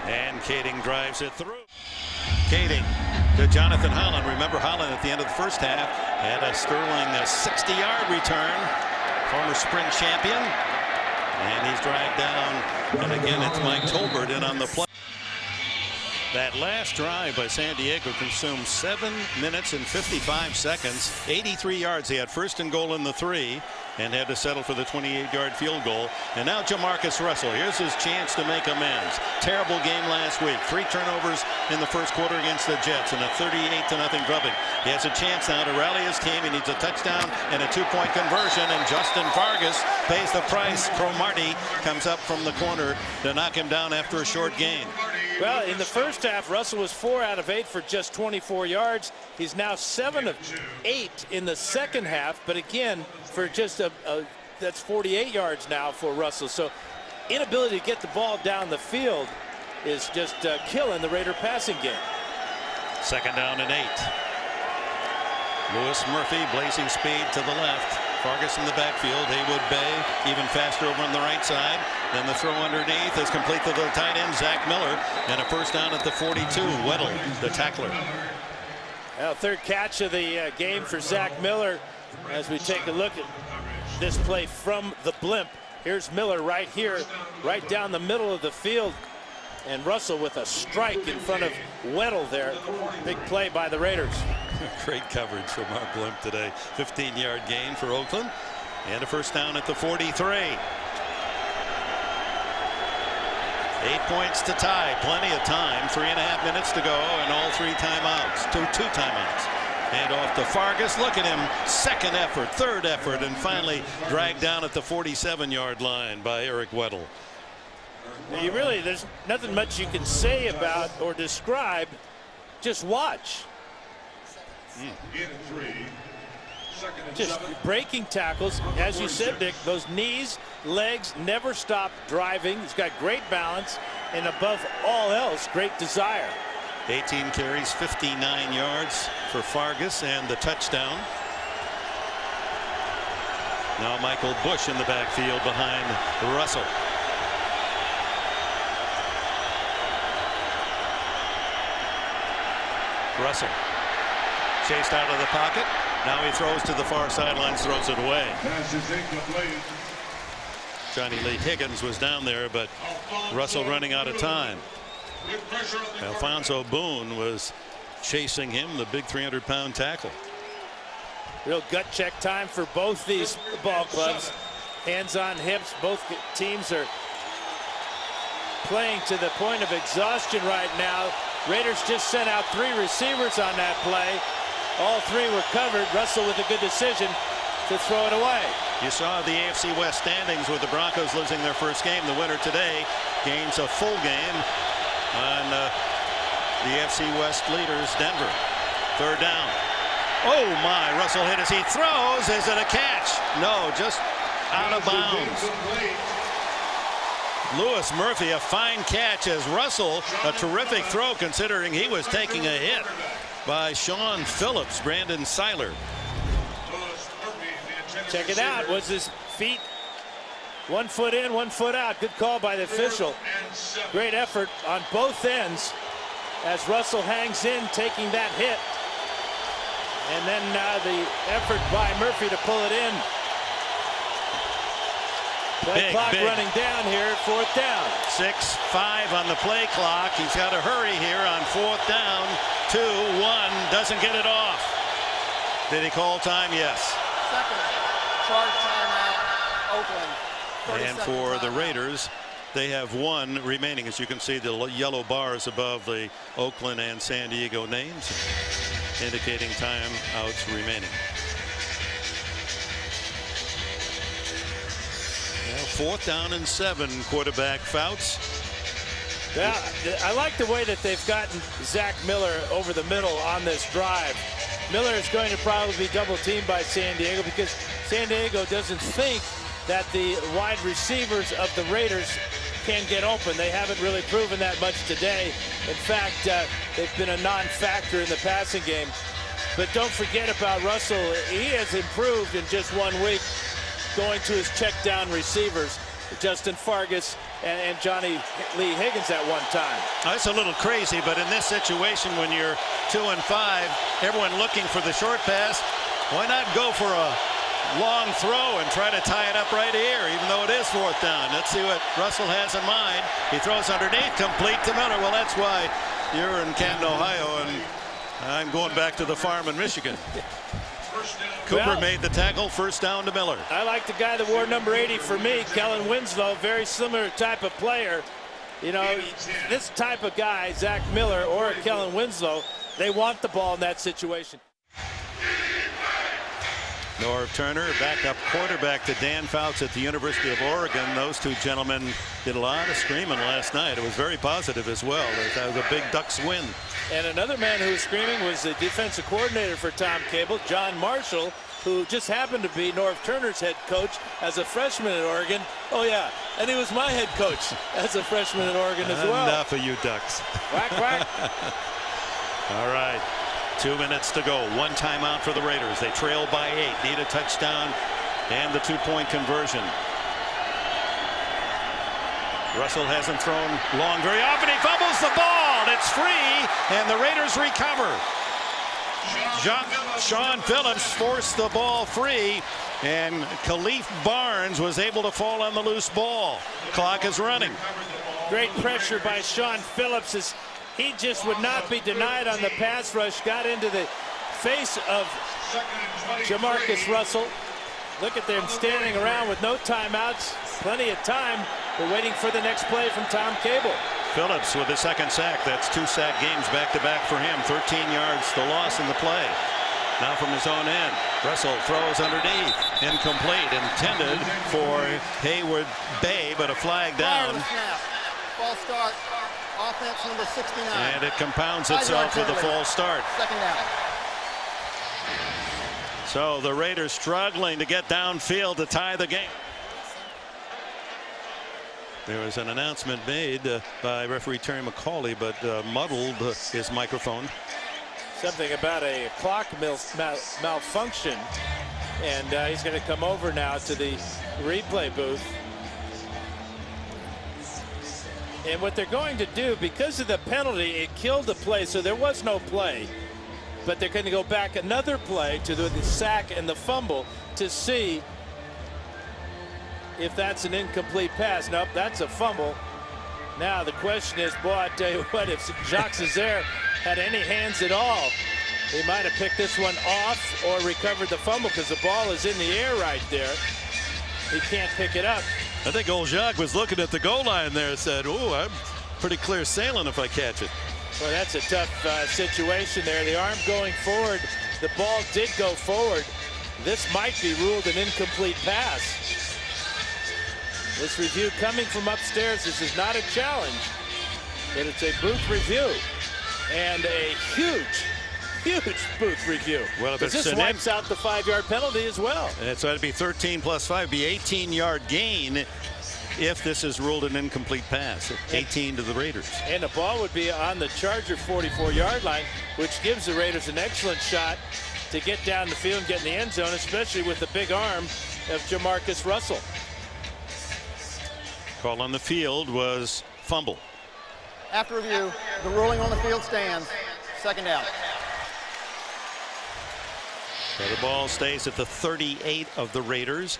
And Kading drives it through. Kading to Jonathan Holland. Remember, Holland at the end of the first half had a sterling 60-yard return, former spring champion, and he's dragged down. And again, it's Mike Tolbert in on the play. That last drive by San Diego consumed 7 minutes and 55 seconds, 83 yards. He had first and goal in the 3 and had to settle for the 28-yard field goal. And now Jamarcus Russell. Here's his chance to make amends. Terrible game last week. 3 turnovers in the first quarter against the Jets and a 38-0 drubbing. He has a chance now to rally his team. He needs a touchdown and a 2-point conversion. And Justin Fargas pays the price. Cromartie comes up from the corner to knock him down after a short gain. Well, in the first half, Russell was 4 out of 8 for just 24 yards. He's now 7 of 8 in the second half. But again, for just that's 48 yards now for Russell. So inability to get the ball down the field is just killing the Raider passing game. 2nd down and 8. Louis Murphy blazing speed to the left. Fargas in the backfield. Haywood Bay even faster over on the right side. Then the throw underneath is complete to the tight end, Zach Miller. And a first down at the 42. Weddle, the tackler. Well, 3rd catch of the game for Zach Miller. As we take a look at this play from the blimp. Here's Miller right here, right down the middle of the field. And Russell with a strike in front of Weddle there. Big play by the Raiders. Great coverage from our blimp today. 15-yard gain for Oakland. And a first down at the 43. 8 points to tie. Plenty of time. 3.5 minutes to go and all 3 timeouts. Two timeouts. And off to Fargas. Look at him. 2nd effort, 3rd effort, and finally dragged down at the 47-yard line by Eric Weddle. There's nothing much you can say about or describe. Just watch. Just breaking tackles. As you said, Dick, those knees, legs never stop driving. He's got great balance and above all else, great desire. 18 carries, 59 yards for Fargas and the touchdown. Now Michael Bush in the backfield behind Russell. Russell chased out of the pocket. Now he throws to the far sidelines, throws it away. Johnny Lee Higgins was down there, but Russell running out of time. Alfonso Boone was chasing him, the big 300-pound tackle. Real gut check time for both these ball clubs. Hands on hips. Both teams are playing to the point of exhaustion right now. Raiders just sent out 3 receivers on that play. All 3 were covered. Russell with a good decision to throw it away. You saw the AFC West standings with the Broncos losing their first game. The winner today gains a full game on the AFC West leaders, Denver. 3rd down. Oh my, Russell hit as he throws. Is it a catch? No, just out of bounds. Louis Murphy, a fine catch as Russell, a terrific throw considering he was taking a hit by Sean Phillips. Brandon Seiler. Check it out. Was his feet 1 foot in, 1 foot out? Good call by the official. Great effort on both ends as Russell hangs in, taking that hit. And then the effort by Murphy to pull it in. That clock running down here, 4th down. 6-5 on the play clock. He's got to hurry here on 4th down. 2-1, doesn't get it off. Did he call time? Yes. 2nd charge timeout, Oakland. And for the Raiders, they have 1 remaining. As you can see, the yellow bars above the Oakland and San Diego names indicating timeouts remaining. Now 4th down and 7, quarterback Fouts. Yeah, I like the way that they've gotten Zach Miller over the middle on this drive. Miller is going to probably be double teamed by San Diego because San Diego doesn't think that the wide receivers of the Raiders can get open. They haven't really proven that much today. In fact, they've been a non-factor in the passing game. But don't forget about Russell. He has improved in just 1 week, going to his check down receivers, Justin Fargas and Johnny Lee Higgins at one time. That's a little crazy, but in this situation when you're 2-5, everyone looking for the short pass, why not go for a long throw and try to tie it up right here, even though it is 4th down. Let's see what Russell has in mind. He throws underneath, complete to Miller. Well, that's why You're in Canton, Ohio, and I'm going back to the farm in Michigan. Cooper made the tackle, first down to Miller. I like the guy that wore number 80 for me, Kellen Winslow, very similar type of player. You know, this type of guy, Zach Miller or Kellen Winslow, they want the ball in that situation. Norv Turner, backup quarterback to Dan Fouts at the University of Oregon. Those two gentlemen did a lot of screaming last night. It was very positive as well. That was a big Ducks win. And another man who was screaming was the defensive coordinator for Tom Cable, John Marshall, who just happened to be Norv Turner's head coach as a freshman at Oregon. Oh, yeah, and he was my head coach as a freshman at Oregon as well. Enough of you Ducks. Quack, quack. All right. 2 minutes to go. One timeout for the Raiders. They trail by 8. Need a touchdown and the 2-point conversion. Russell hasn't thrown long very often. He fumbles the ball. It's free, and the Raiders recover. Sean Phillips forced the ball free, and Khalif Barnes was able to fall on the loose ball. Clock is running. Great pressure by Sean Phillips as he just would not be denied on the pass rush. Got into the face of Jamarcus Russell. Look at them standing around with no timeouts. Plenty of time. We're waiting for the next play from Tom Cable. Phillips with his second sack. That's 2 sack games back-to-back for him. 13 yards, the loss in the play. Now from his own end, Russell throws underneath. Incomplete, intended for Hayward Bay, but a flag down. False start. Offense number 69. And it compounds itself with a false start. Second down. So the Raiders struggling to get downfield to tie the game. There was an announcement made by referee Terry McCauley, but muddled his microphone. Something about a clock malfunction, and he's going to come over now to the replay booth. And what they're going to do, because of the penalty, it killed the play, so there was no play. But they're going to go back another play to the sack and the fumble to see if that's an incomplete pass. Nope, that's a fumble. Now the question is, boy, I tell you what, if Jacques Cesaire had any hands at all, he might have picked this one off or recovered the fumble, because the ball is in the air right there. He can't pick it up. I think old Jacques was looking at the goal line there and said, "Oh, I'm pretty clear sailing if I catch it." Well, that's a tough situation there. The arm going forward. The ball did go forward. This might be ruled an incomplete pass. This review coming from upstairs. This is not a challenge, but it's a booth review. And a huge booth review. Well, if it's this wipes out the 5-yard penalty as well. And so it'd be 13 plus 5, be 18-yard gain if this is ruled an incomplete pass. 18 to the Raiders. And the ball would be on the Charger 44-yard line, which gives the Raiders an excellent shot to get down the field and get in the end zone, especially with the big arm of Jamarcus Russell. Call on the field was fumble. After review, the ruling on the field stands. Second down. So the ball stays at the 38 of the Raiders.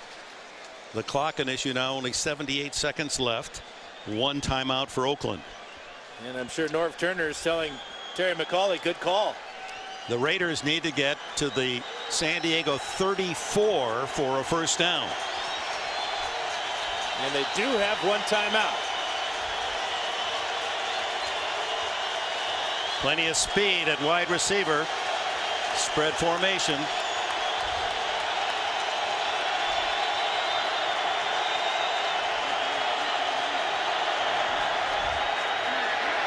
The clock an issue now, only 78 seconds left. One timeout for Oakland. And I'm sure Norv Turner is telling Terry McCauley, good call. The Raiders need to get to the San Diego 34 for a first down. And they do have one timeout. Plenty of speed at wide receiver. Spread formation.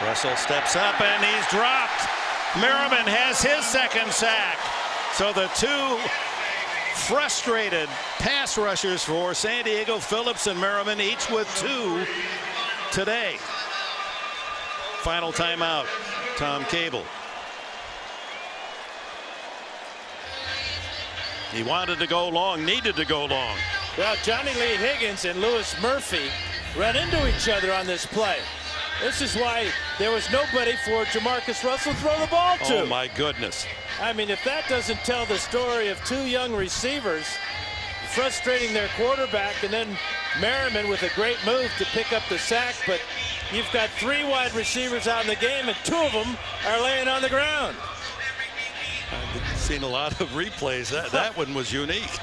Russell steps up and he's dropped. Merriman has his second sack. So the two frustrated pass rushers for San Diego, Phillips and Merriman, each with 2 today. Final timeout, Tom Cable. He wanted to go long, needed to go long. Well, Johnny Lee Higgins and Louis Murphy run into each other on this play. This is why there was nobody for Jamarcus Russell to throw the ball to. Oh, my goodness. I mean, if that doesn't tell the story of 2 young receivers frustrating their quarterback, and then Merriman with a great move to pick up the sack, but you've got 3 wide receivers out in the game, and 2 of them are laying on the ground. I've seen a lot of replays. That one was unique.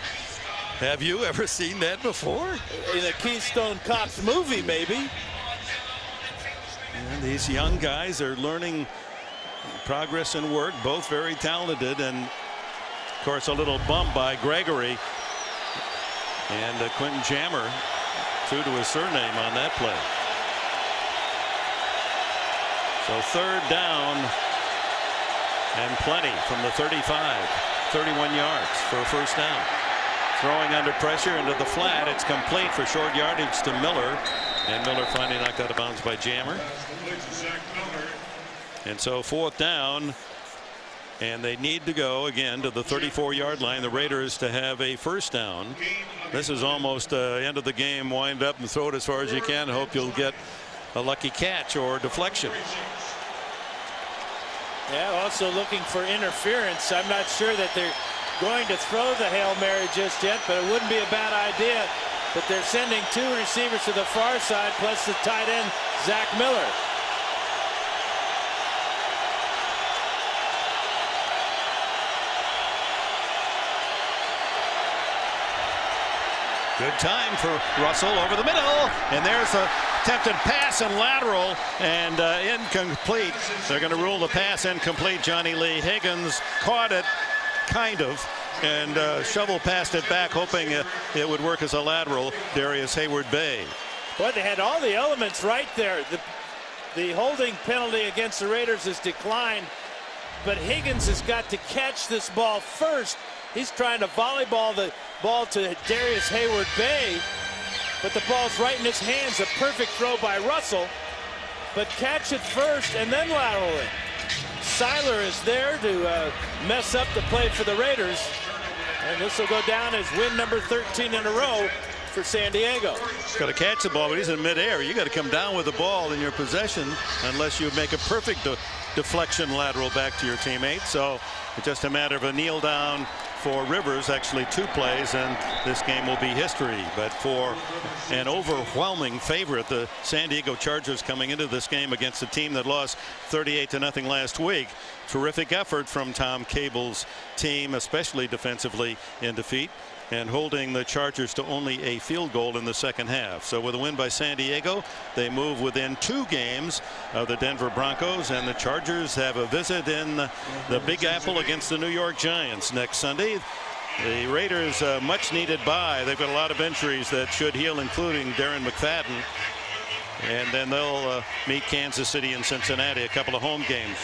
Have you ever seen that before? In a Keystone Cops movie, maybe. And these young guys are learning progress and work, both very talented, and of course a little bump by Gregory and Quentin Jammer, 2 to his surname on that play. So 3rd down and plenty from the 35, 31 yards for a first down. Throwing under pressure into the flat. It's complete for short yardage to Miller, and Miller finally knocked out of bounds by Jammer. And so 4th down, and they need to go again to the 34-yard line, the Raiders, to have a first down. This is almost end of the game. Wind up and throw it as far as you can. Hope you'll get a lucky catch or deflection. Yeah, also looking for interference. I'm not sure that they're going to throw the Hail Mary just yet, but it wouldn't be a bad idea. But they're sending 2 receivers to the far side, plus the tight end, Zach Miller. Good time for Russell over the middle, and there's a attempted pass and lateral, and incomplete. They're going to rule the pass incomplete. Johnny Lee Higgins caught it, kind of, and shovel passed it back, hoping it would work as a lateral. Darius Hayward-Bay. Boy, they had all the elements right there. The holding penalty against the Raiders has declined, but Higgins has got to catch this ball first. He's trying to volleyball the ball to Darius Hayward-Bay, but the ball's right in his hands. A perfect throw by Russell, but catch it first and then lateral it. Seiler is there to mess up the play for the Raiders, and this will go down as win number 13 in a row for San Diego. He's got to catch the ball, but he's in midair. You got to come down with the ball in your possession unless you make a perfect deflection lateral back to your teammate. So it's just a matter of a kneel down for Rivers. Actually 2 plays, and this game will be history. But for an overwhelming favorite, the San Diego Chargers, coming into this game against a team that lost 38-0 last week. Terrific effort from Tom Cable's team, especially defensively, in defeat, and holding the Chargers to only a field goal in the second half. So with a win by San Diego, they move within 2 games of the Denver Broncos, and the Chargers have a visit in the Big Apple against the New York Giants next Sunday. The Raiders, much needed bye. They've got a lot of injuries that should heal, including Darren McFadden, and then they'll meet Kansas City and Cincinnati, a couple of home games.